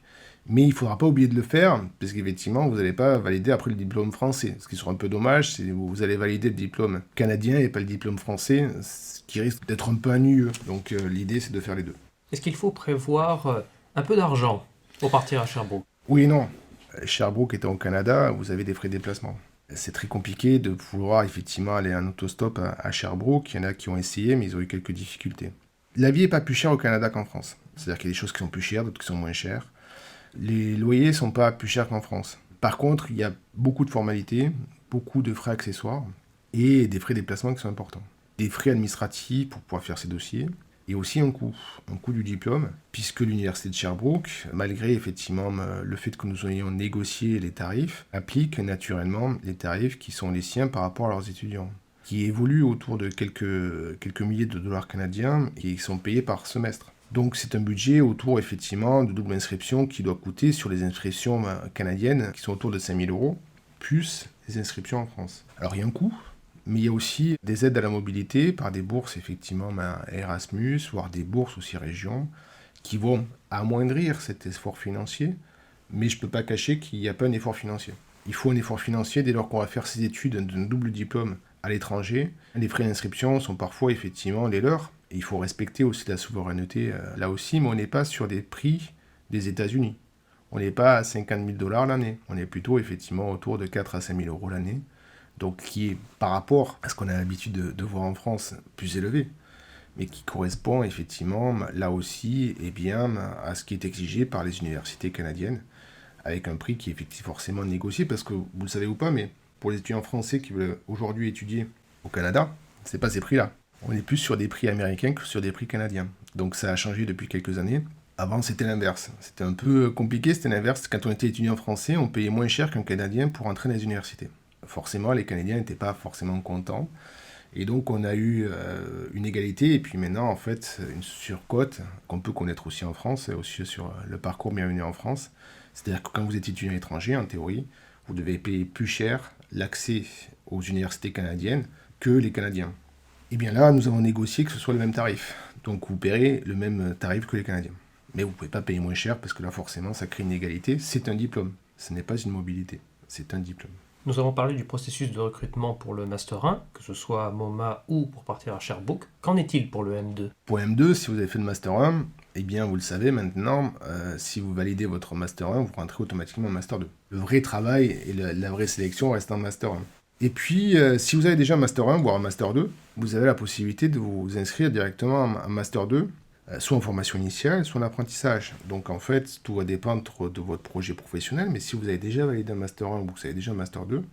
Mais il ne faudra pas oublier de le faire, parce qu'effectivement, vous n'allez pas valider après le diplôme français. Ce qui sera un peu dommage, c'est que vous allez valider le diplôme canadien et pas le diplôme français, ce qui risque d'être un peu ennuyeux. Donc l'idée, c'est de faire les deux. Est-ce qu'il faut prévoir un peu d'argent pour partir à Sherbrooke ? Oui et non. Sherbrooke étant au Canada, vous avez des frais de déplacement. C'est très compliqué de pouvoir effectivement aller en autostop à Sherbrooke. Il y en a qui ont essayé, mais ils ont eu quelques difficultés. La vie n'est pas plus chère au Canada qu'en France. C'est-à-dire qu'il y a des choses qui sont plus chères, d'autres qui sont moins chères. Les loyers ne sont pas plus chers qu'en France. Par contre, il y a beaucoup de formalités, beaucoup de frais accessoires et des frais de déplacement qui sont importants. Des frais administratifs pour pouvoir faire ces dossiers et aussi un coût du diplôme, puisque l'université de Sherbrooke, malgré effectivement le fait que nous ayons négocié les tarifs, applique naturellement les tarifs qui sont les siens par rapport à leurs étudiants, qui évoluent autour de quelques milliers de dollars canadiens et qui sont payés par semestre. Donc c'est un budget autour effectivement de double inscription qui doit coûter sur les inscriptions canadiennes qui sont autour de 5 000 €, plus les inscriptions en France. Alors il y a un coût, mais il y a aussi des aides à la mobilité par des bourses effectivement Erasmus, voire des bourses aussi région, qui vont amoindrir cet effort financier, mais je ne peux pas cacher qu'il n'y a pas un effort financier. Il faut un effort financier dès lors qu'on va faire ses études d'un double diplôme à l'étranger. Les frais d'inscription sont parfois effectivement les leurs. Et il faut respecter aussi la souveraineté là aussi, mais on n'est pas sur des prix des États-Unis. On n'est pas à 50 000 $ l'année. On est plutôt effectivement autour de 4 à 5 000 € l'année. Donc qui est par rapport à ce qu'on a l'habitude de voir en France plus élevé, mais qui correspond effectivement là aussi à ce qui est exigé par les universités canadiennes, avec un prix qui est effectivement forcément négocié, parce que vous ne le savez ou pas, mais pour les étudiants français qui veulent aujourd'hui étudier au Canada, c'est pas ces prix-là. On est plus sur des prix américains que sur des prix canadiens. Donc ça a changé depuis quelques années. Avant, c'était l'inverse. C'était un peu compliqué, c'était l'inverse. Quand on était étudiant français, on payait moins cher qu'un Canadien pour entrer dans les universités. Forcément, les Canadiens n'étaient pas forcément contents. Et donc, on a eu une égalité. Et puis maintenant, en fait, une surcote qu'on peut connaître aussi en France, aussi sur le parcours Bienvenue en France. C'est-à-dire que quand vous êtes étudiant étranger, en théorie, vous devez payer plus cher l'accès aux universités canadiennes que les Canadiens. Et bien là, nous avons négocié que ce soit le même tarif. Donc, vous paierez le même tarif que les Canadiens. Mais vous ne pouvez pas payer moins cher parce que là, forcément, ça crée une égalité. C'est un diplôme. Ce n'est pas une mobilité. C'est un diplôme. Nous avons parlé du processus de recrutement pour le Master 1, que ce soit à MoMA ou pour partir à Sherbrooke. Qu'en est-il pour le M2 ? Pour M2, si vous avez fait le Master 1, eh bien, vous le savez maintenant, si vous validez votre Master 1, vous rentrez automatiquement en Master 2. Le vrai travail et la vraie sélection reste en Master 1. Et puis, si vous avez déjà un Master 1, voire un Master 2, vous avez la possibilité de vous inscrire directement en Master 2, soit en formation initiale, soit en apprentissage. Donc en fait, tout va dépendre de votre projet professionnel, mais si vous avez déjà validé un Master 1 ou que vous avez déjà un Master 2,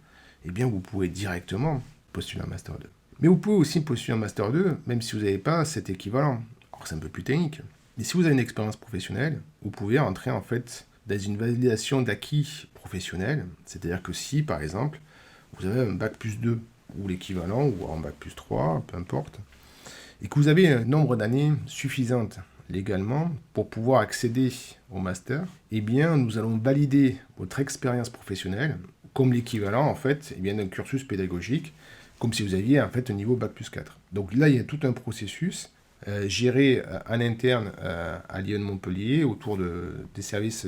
eh bien vous pouvez directement postuler un Master 2. Mais vous pouvez aussi postuler un Master 2, même si vous n'avez pas cet équivalent. Alors c'est un peu plus technique. Mais si vous avez une expérience professionnelle, vous pouvez entrer en fait dans une validation d'acquis professionnel, c'est-à-dire que si, par exemple, vous avez un Bac plus 2, ou l'équivalent, ou un Bac plus 3, peu importe, et que vous avez un nombre d'années suffisante légalement pour pouvoir accéder au master, eh bien, nous allons valider votre expérience professionnelle comme l'équivalent, en fait, eh bien, d'un cursus pédagogique, comme si vous aviez, en fait, un niveau Bac plus 4. Donc là, il y a tout un processus géré en interne à Lyon Montpellier, autour des services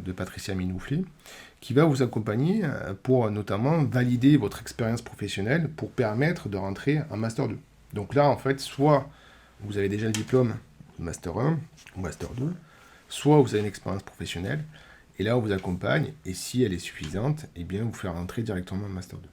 de Patricia Minouflet, qui va vous accompagner pour notamment valider votre expérience professionnelle pour permettre de rentrer en Master 2. Donc là, en fait, soit vous avez déjà le diplôme de Master 1 ou Master 2, soit vous avez une expérience professionnelle, et là, on vous accompagne, et si elle est suffisante, eh bien, vous faire rentrer directement en Master 2.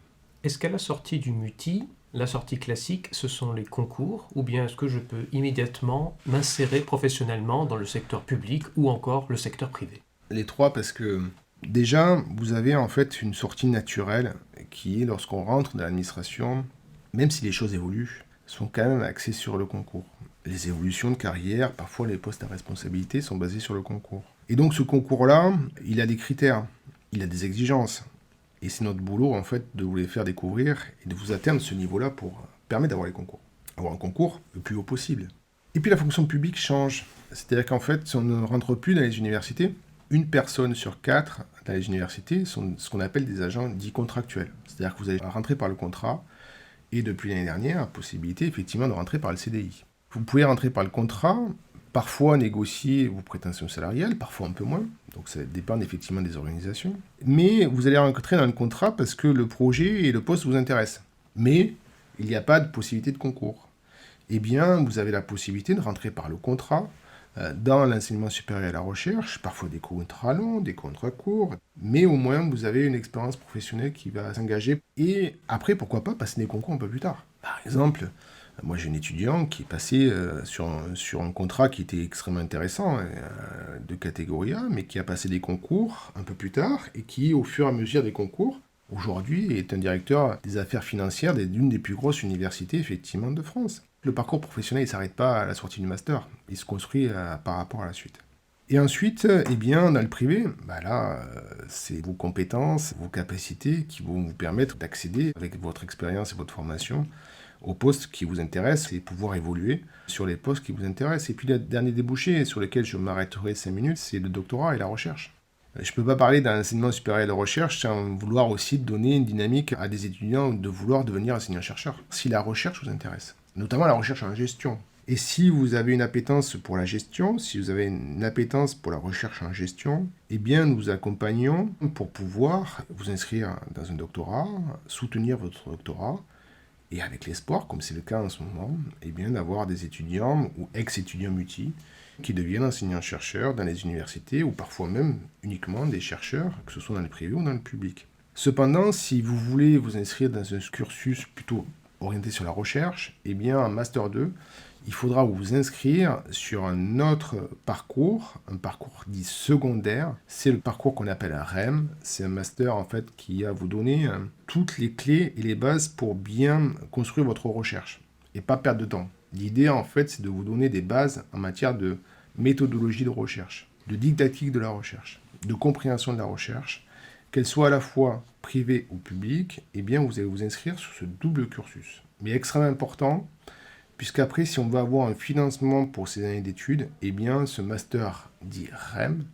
Est-ce qu'à la sortie du MUTI, la sortie classique, ce sont les concours, ou bien est-ce que je peux immédiatement m'insérer professionnellement dans le secteur public ou encore le secteur privé ? Les trois, parce que déjà, vous avez en fait une sortie naturelle qui est lorsqu'on rentre dans l'administration, même si les choses évoluent, sont quand même axés sur le concours. Les évolutions de carrière, parfois les postes à responsabilité sont basés sur le concours. Et donc ce concours-là, il a des critères, il a des exigences. Et c'est notre boulot en fait de vous les faire découvrir et de vous atteindre ce niveau-là pour permettre d'avoir les concours. Avoir un concours le plus haut possible. Et puis la fonction publique change. C'est-à-dire qu'en fait, si on ne rentre plus dans les universités, une personne sur 4 dans les universités sont ce qu'on appelle des agents dits contractuels. C'est-à-dire que vous allez rentrer par le contrat, et depuis l'année dernière, la possibilité effectivement de rentrer par le CDI. Vous pouvez rentrer par le contrat, parfois négocier vos prétentions salariales, parfois un peu moins, donc ça dépend effectivement des organisations. Mais vous allez rentrer dans le contrat parce que le projet et le poste vous intéressent. Mais il n'y a pas de possibilité de concours. Eh bien, vous avez la possibilité de rentrer par le contrat dans l'enseignement supérieur et la recherche, parfois des contrats longs, des contrats courts, mais au moins vous avez une expérience professionnelle qui va s'engager. Et après, pourquoi pas passer des concours un peu plus tard. Par exemple, moi j'ai un étudiant qui est passé sur un contrat qui était extrêmement intéressant, de catégorie A, mais qui a passé des concours un peu plus tard, et qui, au fur et à mesure des concours, aujourd'hui est un directeur des affaires financières d'une des plus grosses universités, effectivement, de France. Le parcours professionnel, il ne s'arrête pas à la sortie du master, il se construit par rapport à la suite. Et ensuite, eh bien, dans le privé, c'est vos compétences, vos capacités qui vont vous permettre d'accéder, avec votre expérience et votre formation, aux postes qui vous intéressent et pouvoir évoluer sur les postes qui vous intéressent. Et puis le dernier débouché sur lequel je m'arrêterai 5 minutes, c'est le doctorat et la recherche. Je ne peux pas parler d'un enseignement supérieur et de recherche sans vouloir aussi donner une dynamique à des étudiants de vouloir devenir enseignant-chercheur, si la recherche vous intéresse, notamment la recherche en gestion. Et si vous avez une appétence pour la gestion, si vous avez une appétence pour la recherche en gestion, eh bien nous vous accompagnons pour pouvoir vous inscrire dans un doctorat, soutenir votre doctorat, et avec l'espoir, comme c'est le cas en ce moment, eh bien d'avoir des étudiants ou ex-étudiants MUTI qui deviennent enseignants-chercheurs dans les universités ou parfois même uniquement des chercheurs, que ce soit dans le privé ou dans le public. Cependant, si vous voulez vous inscrire dans un cursus plutôt orienté sur la recherche, eh bien en Master 2, il faudra vous inscrire sur un autre parcours, un parcours dit secondaire. C'est le parcours qu'on appelle un REM. C'est un master en fait qui va vous donner toutes les clés et les bases pour bien construire votre recherche et pas perdre de temps. L'idée en fait, c'est de vous donner des bases en matière de méthodologie de recherche, de didactique de la recherche, de compréhension de la recherche, qu'elle soit à la fois privée ou publique. Eh bien, vous allez vous inscrire sur ce double cursus. Mais extrêmement important. Puisqu'après, si on veut avoir un financement pour ces années d'études, eh bien, ce master dit REM,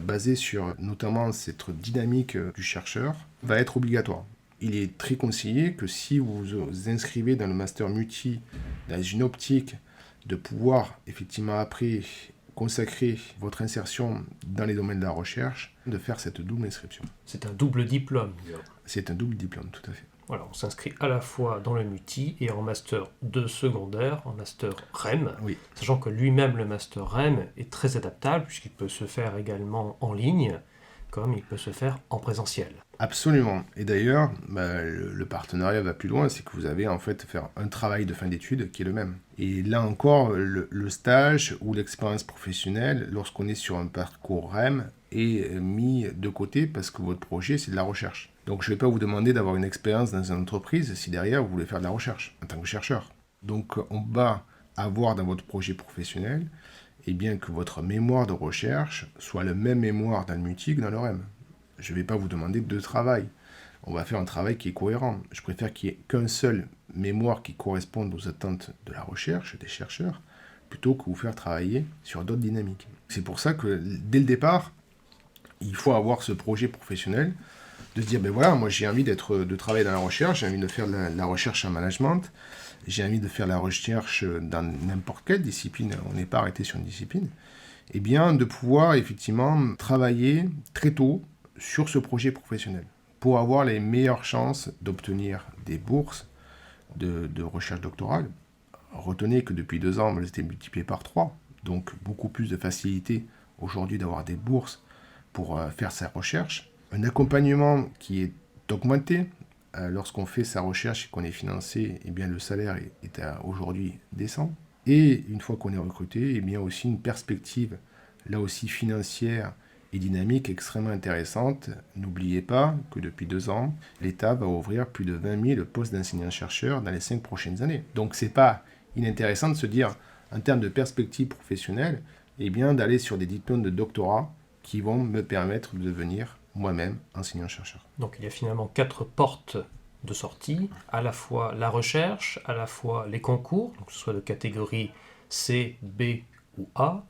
basé sur notamment cette dynamique du chercheur, va être obligatoire. Il est très conseillé que si vous vous inscrivez dans le master multi, dans une optique de pouvoir effectivement après consacrer votre insertion dans les domaines de la recherche, de faire cette double inscription. C'est un double diplôme. C'est un double diplôme, tout à fait. Voilà, on s'inscrit à la fois dans le multi et en master 2 secondaire, en master REM, Oui. sachant que lui-même, le master REM, est très adaptable puisqu'il peut se faire également en ligne, comme il peut se faire en présentiel. Absolument. Et d'ailleurs, le partenariat va plus loin, c'est que vous avez en fait faire un travail de fin d'études qui est le même. Et là encore, le stage ou l'expérience professionnelle, lorsqu'on est sur un parcours REM, est mis de côté parce que votre projet, c'est de la recherche. Donc je ne vais pas vous demander d'avoir une expérience dans une entreprise si derrière vous voulez faire de la recherche en tant que chercheur. Donc on va avoir dans votre projet professionnel bien que votre mémoire de recherche soit le même mémoire dans le multi que dans le REM. Je ne vais pas vous demander deux travails. On va faire un travail qui est cohérent. Je préfère qu'il n'y ait qu'un seul mémoire qui corresponde aux attentes de la recherche, des chercheurs, plutôt que vous faire travailler sur d'autres dynamiques. C'est pour ça que dès le départ, il faut avoir ce projet professionnel, de se dire, ben voilà, moi j'ai envie de travailler dans la recherche, j'ai envie de faire de la recherche en management, j'ai envie de faire la recherche dans n'importe quelle discipline, on n'est pas arrêté sur une discipline, et bien de pouvoir effectivement travailler très tôt sur ce projet professionnel pour avoir les meilleures chances d'obtenir des bourses de recherche doctorale. Retenez que depuis 2 ans, elles étaient multipliées par 3, donc beaucoup plus de facilité aujourd'hui d'avoir des bourses pour faire sa recherche. Un accompagnement qui est augmenté. Lorsqu'on fait sa recherche et qu'on est financé, eh bien le salaire est aujourd'hui décent. Et une fois qu'on est recruté, eh bien aussi une perspective, là aussi financière et dynamique extrêmement intéressante. N'oubliez pas que depuis 2 ans, l'État va ouvrir plus de 20 000 postes d'enseignants-chercheurs dans les 5 prochaines années. Donc c'est pas inintéressant de se dire, en termes de perspective professionnelle, eh bien d'aller sur des diplômes de doctorat qui vont me permettre de devenir moi-même enseignant-chercheur. Donc il y a finalement 4 portes de sortie, à la fois la recherche, à la fois les concours, donc que ce soit de catégorie C, B ou A,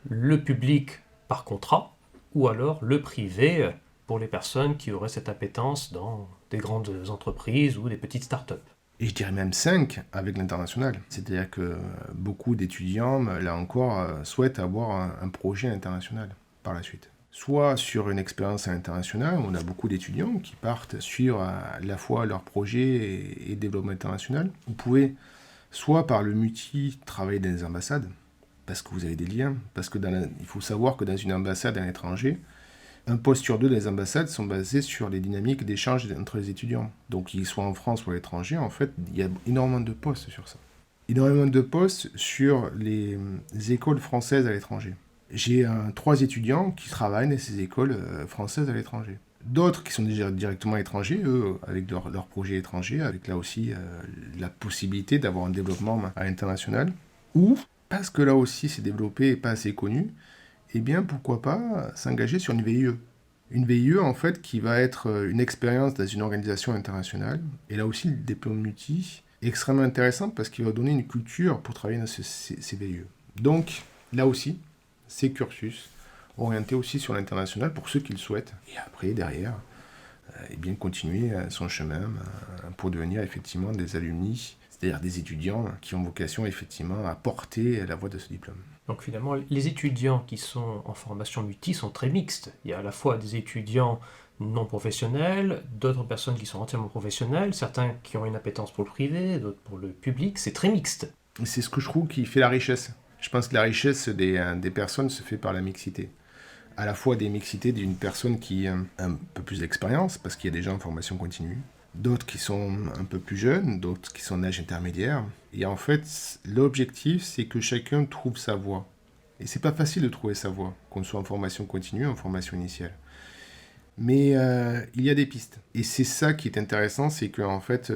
le public par contrat, ou alors le privé pour les personnes qui auraient cette appétence dans des grandes entreprises ou des petites startups. Et je dirais même 5 avec l'international. C'est-à-dire que beaucoup d'étudiants, là encore, souhaitent avoir un projet international par la suite. Soit sur une expérience internationale, on a beaucoup d'étudiants qui partent sur à la fois leur projet et développement international. Vous pouvez, soit par le multi, travailler dans les ambassades, parce que vous avez des liens, parce que il faut savoir que dans une ambassade à l'étranger, un poste sur 2 des ambassades sont basés sur les dynamiques d'échange entre les étudiants. Donc qu'ils soient en France ou à l'étranger, en fait, il y a énormément de postes sur ça. Énormément de postes sur les écoles françaises à l'étranger. J'ai 3 étudiants qui travaillent dans ces écoles françaises à l'étranger. D'autres qui sont déjà directement étrangers, eux, avec leur projet étranger, avec là aussi la possibilité d'avoir un développement à l'international. Ou, parce que là aussi c'est développé et pas assez connu, eh bien pourquoi pas s'engager sur une VIE. Une VIE en fait qui va être une expérience dans une organisation internationale. Et là aussi le diplôme multi est extrêmement intéressant parce qu'il va donner une culture pour travailler dans ces VIE. Donc là aussi, ces cursus orientés aussi sur l'international pour ceux qui le souhaitent. Et après, derrière, eh bien, continuer son chemin pour devenir effectivement des alumni, c'est-à-dire des étudiants qui ont vocation effectivement à porter la voie de ce diplôme. Donc finalement, les étudiants qui sont en formation multi sont très mixtes. Il y a à la fois des étudiants non professionnels, d'autres personnes qui sont entièrement professionnelles, certains qui ont une appétence pour le privé, d'autres pour le public, c'est très mixte. Et c'est ce que je trouve qui fait la richesse. Je pense que la richesse des personnes se fait par la mixité. À la fois des mixités d'une personne qui a un peu plus d'expérience, parce qu'il y a des gens en formation continue, d'autres qui sont un peu plus jeunes, d'autres qui sont d'âge intermédiaire. Et en fait, l'objectif, c'est que chacun trouve sa voie. Et c'est pas facile de trouver sa voie, qu'on soit en formation continue ou en formation initiale. Mais il y a des pistes. Et c'est ça qui est intéressant, c'est qu'en fait,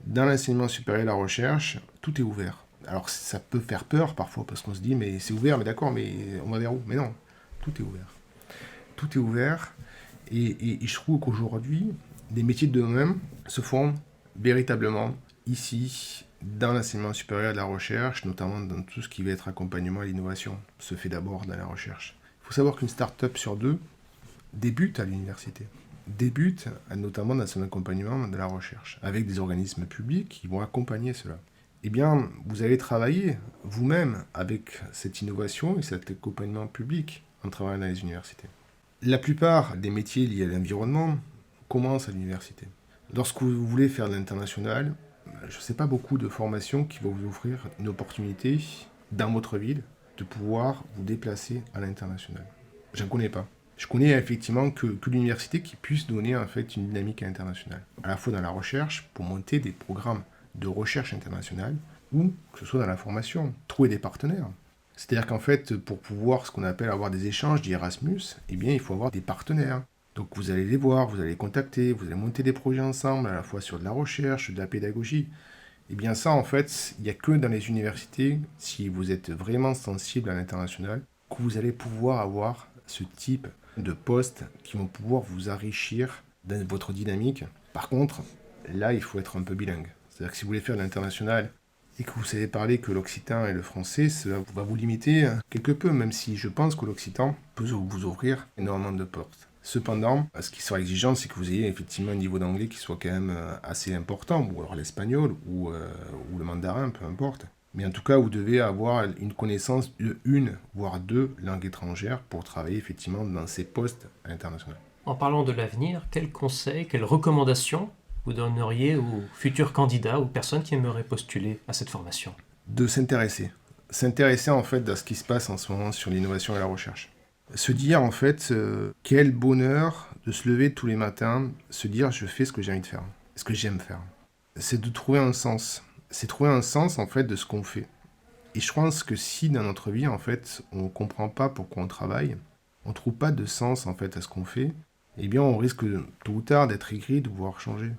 dans l'enseignement supérieur et la recherche, tout est ouvert. Alors ça peut faire peur parfois, parce qu'on se dit, mais c'est ouvert, mais d'accord, mais on va vers où? Mais non, tout est ouvert. Tout est ouvert. Et je trouve qu'aujourd'hui, des métiers de demain se font véritablement ici, dans l'enseignement supérieur et de la recherche, notamment dans tout ce qui va être accompagnement à l'innovation, se fait d'abord dans la recherche. Il faut savoir qu'une start-up sur deux débute à l'université, débute notamment dans son accompagnement de la recherche, avec des organismes publics qui vont accompagner cela. Eh bien, vous allez travailler vous-même avec cette innovation et cet accompagnement public en travaillant dans les universités. La plupart des métiers liés à l'environnement commencent à l'université. Lorsque vous voulez faire de l'international, je ne sais pas beaucoup de formations qui vont vous offrir une opportunité dans votre ville de pouvoir vous déplacer à l'international. Je n'en connais pas. Je connais effectivement que l'université qui puisse donner en fait une dynamique internationale, à la fois dans la recherche, pour monter des programmes de recherche internationale, ou que ce soit dans la formation, trouver des partenaires. C'est-à-dire qu'en fait, pour pouvoir ce qu'on appelle avoir des échanges d'Erasmus, eh bien, il faut avoir des partenaires. Donc vous allez les voir, vous allez les contacter, vous allez monter des projets ensemble, à la fois sur de la recherche, de la pédagogie. Eh bien ça, en fait, il n'y a que dans les universités, si vous êtes vraiment sensible à l'international, que vous allez pouvoir avoir ce type de postes qui vont pouvoir vous enrichir dans votre dynamique. Par contre, là, il faut être un peu bilingue. C'est-à-dire que si vous voulez faire de l'international et que vous savez parler que l'occitan et le français, ça va vous limiter quelque peu, même si je pense que l'occitan peut vous ouvrir énormément de portes. Cependant, ce qui sera exigeant, c'est que vous ayez effectivement un niveau d'anglais qui soit quand même assez important, ou alors l'espagnol, ou le mandarin, peu importe. Mais en tout cas, vous devez avoir une connaissance de une, voire deux langues étrangères pour travailler effectivement dans ces postes internationaux. En parlant de l'avenir, quels conseils, quelles recommandations vous donneriez aux futurs candidats, aux personnes qui aimeraient postuler à cette formation? De s'intéresser. S'intéresser en fait à ce qui se passe en ce moment sur l'innovation et la recherche. Se dire en fait, quel bonheur de se lever tous les matins, se dire je fais ce que j'ai envie de faire, ce que j'aime faire. C'est de trouver un sens. C'est trouver un sens en fait de ce qu'on fait. Et je pense que si dans notre vie en fait on ne comprend pas pourquoi on travaille, on ne trouve pas de sens en fait à ce qu'on fait, eh bien on risque tôt ou tard d'être aigri, de vouloir changer.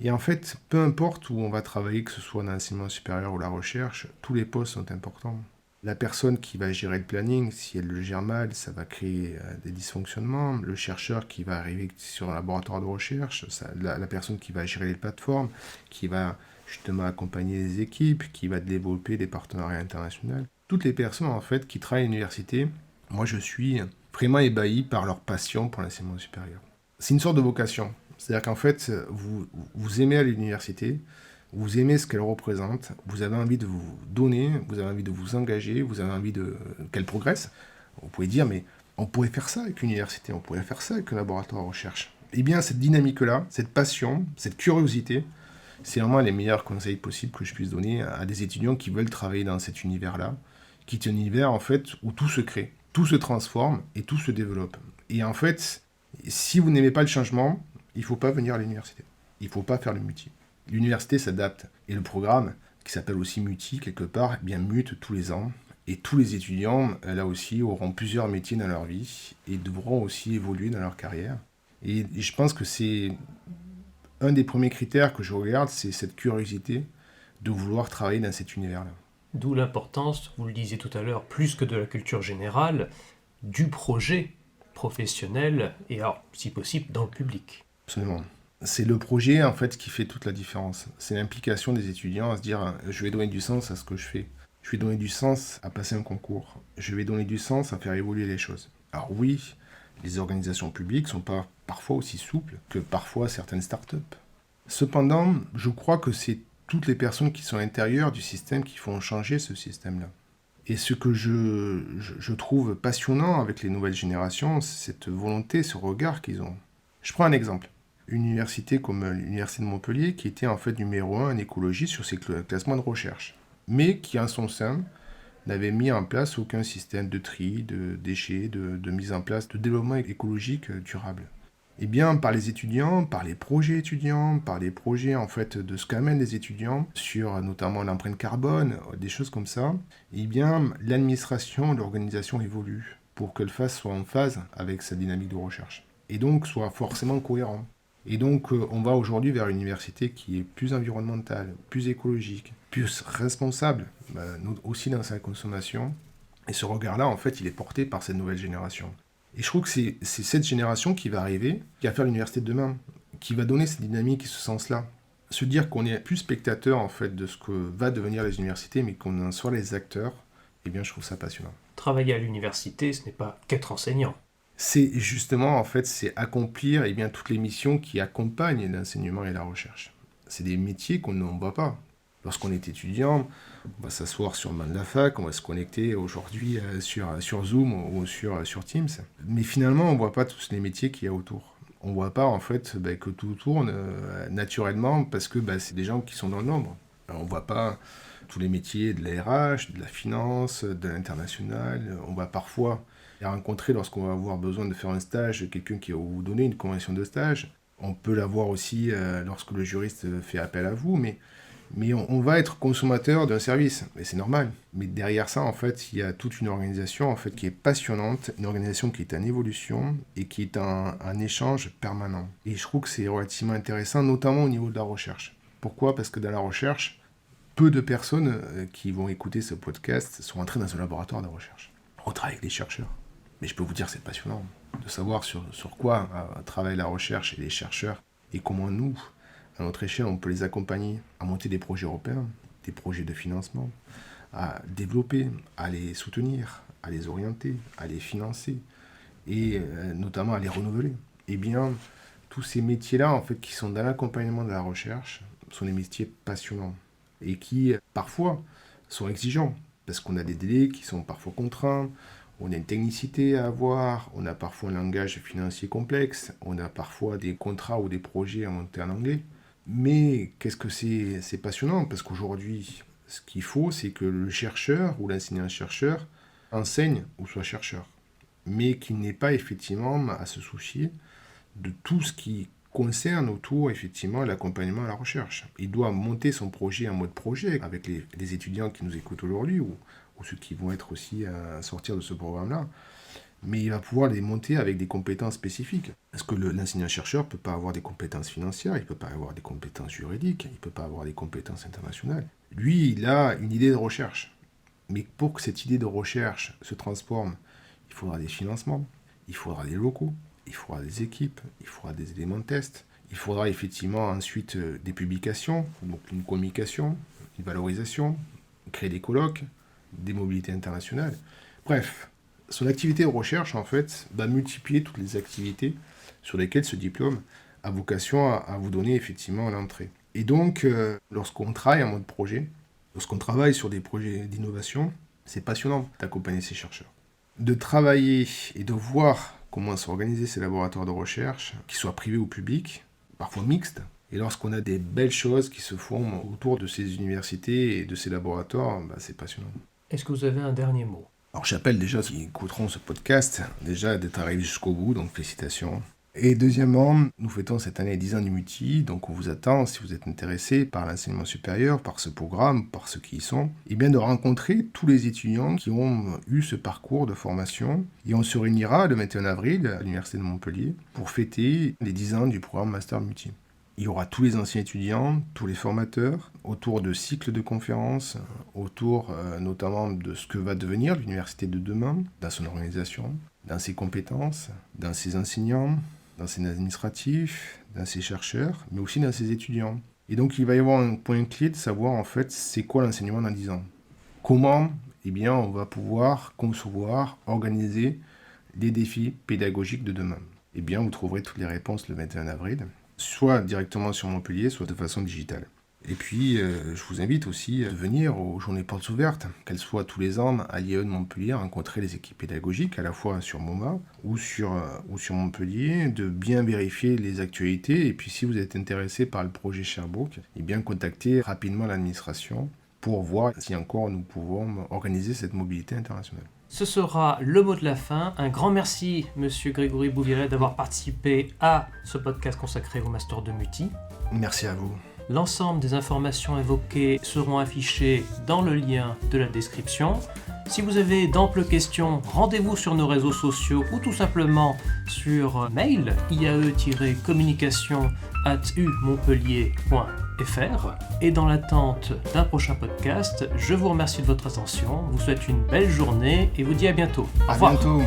Et en fait, peu importe où on va travailler, que ce soit dans l'enseignement supérieur ou la recherche, tous les postes sont importants. La personne qui va gérer le planning, si elle le gère mal, ça va créer des dysfonctionnements. Le chercheur qui va arriver sur un laboratoire de recherche, la personne qui va gérer les plateformes, qui va justement accompagner les équipes, qui va développer des partenariats internationaux. Toutes les personnes en fait qui travaillent à l'université, moi je suis vraiment ébahi par leur passion pour l'enseignement supérieur. C'est une sorte de vocation. C'est-à-dire qu'en fait, vous aimez aller à l'université, vous aimez ce qu'elle représente, vous avez envie de vous donner, vous avez envie de vous engager, vous avez envie qu'elle progresse. Vous pouvez dire, mais on pourrait faire ça avec l'université, on pourrait faire ça avec un laboratoire de recherche. Eh bien, cette dynamique-là, cette passion, cette curiosité, c'est vraiment les meilleurs conseils possibles que je puisse donner à des étudiants qui veulent travailler dans cet univers-là, qui est un univers, en fait, où tout se crée, tout se transforme et tout se développe. Et en fait, si vous n'aimez pas le changement, il ne faut pas venir à l'université. Il ne faut pas faire le MUTI. L'université s'adapte. Et le programme, qui s'appelle aussi MUTI, quelque part, eh bien, mute tous les ans. Et tous les étudiants, là aussi, auront plusieurs métiers dans leur vie et devront aussi évoluer dans leur carrière. Et je pense que c'est un des premiers critères que je regarde, c'est cette curiosité de vouloir travailler dans cet univers-là. D'où l'importance, vous le disiez tout à l'heure, plus que de la culture générale, du projet professionnel et alors, si possible, dans le public. Absolument. C'est le projet, en fait, qui fait toute la différence. C'est l'implication des étudiants à se dire « je vais donner du sens à ce que je fais. Je vais donner du sens à passer un concours. Je vais donner du sens à faire évoluer les choses. » Alors oui, les organisations publiques ne sont pas parfois aussi souples que parfois certaines startups. Cependant, je crois que c'est toutes les personnes qui sont à l'intérieur du système qui font changer ce système-là. Et ce que je trouve passionnant avec les nouvelles générations, c'est cette volonté, ce regard qu'ils ont. Je prends un exemple. Une université comme l'Université de Montpellier, qui était en fait numéro 1 en écologie sur ses classements de recherche, mais qui en son sein n'avait mis en place aucun système de tri, de déchets, de mise en place de développement écologique durable. Eh bien, par les étudiants, par les projets étudiants, par les projets en fait de ce qu'amènent les étudiants sur notamment l'empreinte carbone, des choses comme ça, eh bien, l'administration, l'organisation évolue pour que le FAS soit en phase avec sa dynamique de recherche et donc soit forcément cohérent. Et donc, on va aujourd'hui vers une université qui est plus environnementale, plus écologique, plus responsable, aussi dans sa consommation. Et ce regard-là, en fait, il est porté par cette nouvelle génération. Et je trouve que c'est cette génération qui va arriver, qui va faire l'université de demain, qui va donner cette dynamique et ce sens-là. Se dire qu'on est plus spectateur, en fait, de ce que va devenir les universités, mais qu'on en soit les acteurs, eh bien, je trouve ça passionnant. Travailler à l'université, ce n'est pas qu'être enseignant. C'est justement, en fait, c'est accomplir eh bien, toutes les missions qui accompagnent l'enseignement et la recherche. C'est des métiers qu'on ne voit pas. Lorsqu'on est étudiant, on va s'asseoir sur le banc de la fac, on va se connecter aujourd'hui sur Zoom ou sur Teams. Mais finalement, on ne voit pas tous les métiers qu'il y a autour. On ne voit pas en fait que tout tourne naturellement parce que c'est des gens qui sont dans le nombre. On ne voit pas tous les métiers de la RH, de la finance, de l'international. On va parfois rencontrer lorsqu'on va avoir besoin de faire un stage quelqu'un qui va vous donner une convention de stage. On peut l'avoir aussi lorsque le juriste fait appel à vous, mais on va être consommateur d'un service, et c'est normal. Mais derrière ça, en fait, il y a toute une organisation en fait, qui est passionnante, une organisation qui est en évolution et qui est un échange permanent. Et je trouve que c'est relativement intéressant, notamment au niveau de la recherche. Pourquoi ? Parce que dans la recherche, peu de personnes qui vont écouter ce podcast sont entrées dans un laboratoire de recherche. On travaille avec des chercheurs. Mais je peux vous dire que c'est passionnant de savoir sur quoi travaille la recherche et les chercheurs et comment nous, à notre échelle, on peut les accompagner à monter des projets européens, des projets de financement, à développer, à les soutenir, à les orienter, à les financer et notamment à les renouveler. Eh bien, tous ces métiers-là, en fait, qui sont dans l'accompagnement de la recherche, sont des métiers passionnants et qui, parfois, sont exigeants parce qu'on a des délais qui sont parfois contraints. On a une technicité à avoir, on a parfois un langage financier complexe, on a parfois des contrats ou des projets à monter en anglais. Mais qu'est-ce que c'est passionnant, parce qu'aujourd'hui, ce qu'il faut, c'est que le chercheur ou l'enseignant-chercheur enseigne ou soit chercheur, mais qu'il n'ait pas effectivement à se soucier de tout ce qui concerne autour effectivement l'accompagnement à la recherche. Il doit monter son projet en mode projet avec les étudiants qui nous écoutent aujourd'hui ou ceux qui vont être aussi à sortir de ce programme-là. Mais il va pouvoir les monter avec des compétences spécifiques. Parce que l'enseignant-chercheur ne peut pas avoir des compétences financières, il ne peut pas avoir des compétences juridiques, il ne peut pas avoir des compétences internationales. Lui, il a une idée de recherche. Mais pour que cette idée de recherche se transforme, il faudra des financements, il faudra des locaux, il faudra des équipes, il faudra des éléments de test, il faudra effectivement ensuite des publications, donc une communication, une valorisation, créer des colloques, des mobilités internationales. Bref, son activité de recherche, en fait, va multiplier toutes les activités sur lesquelles ce diplôme a vocation à vous donner effectivement l'entrée. Et donc, lorsqu'on travaille en mode projet, lorsqu'on travaille sur des projets d'innovation, c'est passionnant d'accompagner ces chercheurs. De travailler et de voir comment s'organiser ces laboratoires de recherche, qu'ils soient privés ou publics, parfois mixtes. Et lorsqu'on a des belles choses qui se font autour de ces universités et de ces laboratoires, c'est passionnant. Est-ce que vous avez un dernier mot ? Alors j'appelle déjà ceux qui écouteront ce podcast, déjà d'être arrivés jusqu'au bout, donc félicitations. Et deuxièmement, nous fêtons cette année 10 ans du MUTI, donc on vous attend, si vous êtes intéressé par l'enseignement supérieur, par ce programme, par ceux qui y sont, et bien de rencontrer tous les étudiants qui ont eu ce parcours de formation. Et on se réunira le 21 avril à l'Université de Montpellier pour fêter les 10 ans du programme Master MUTI. Il y aura tous les anciens étudiants, tous les formateurs, autour de cycles de conférences, autour notamment de ce que va devenir l'université de demain, dans son organisation, dans ses compétences, dans ses enseignants, dans ses administratifs, dans ses chercheurs, mais aussi dans ses étudiants. Et donc il va y avoir un point clé de savoir en fait c'est quoi l'enseignement dans 10 ans. Comment on va pouvoir concevoir, organiser les défis pédagogiques de demain. Vous trouverez toutes les réponses le 21 avril. Soit directement sur Montpellier, soit de façon digitale. Et puis, je vous invite aussi à venir aux Journées Portes Ouvertes, qu'elles soient tous les ans à l'IAE de Montpellier, rencontrer les équipes pédagogiques, à la fois sur MoMA ou sur Montpellier, de bien vérifier les actualités. Et puis, si vous êtes intéressé par le projet Sherbrooke, contactez rapidement l'administration pour voir si encore nous pouvons organiser cette mobilité internationale. Ce sera le mot de la fin. Un grand merci, monsieur Grégory Bouviret, d'avoir participé à ce podcast consacré au Master de Muti. Merci à vous. L'ensemble des informations évoquées seront affichées dans le lien de la description. Si vous avez d'amples questions, rendez-vous sur nos réseaux sociaux ou tout simplement sur mail iae-communication@umontpellier.fr. Et dans l'attente d'un prochain podcast, je vous remercie de votre attention, vous souhaite une belle journée et vous dis à bientôt. Au revoir. À bientôt.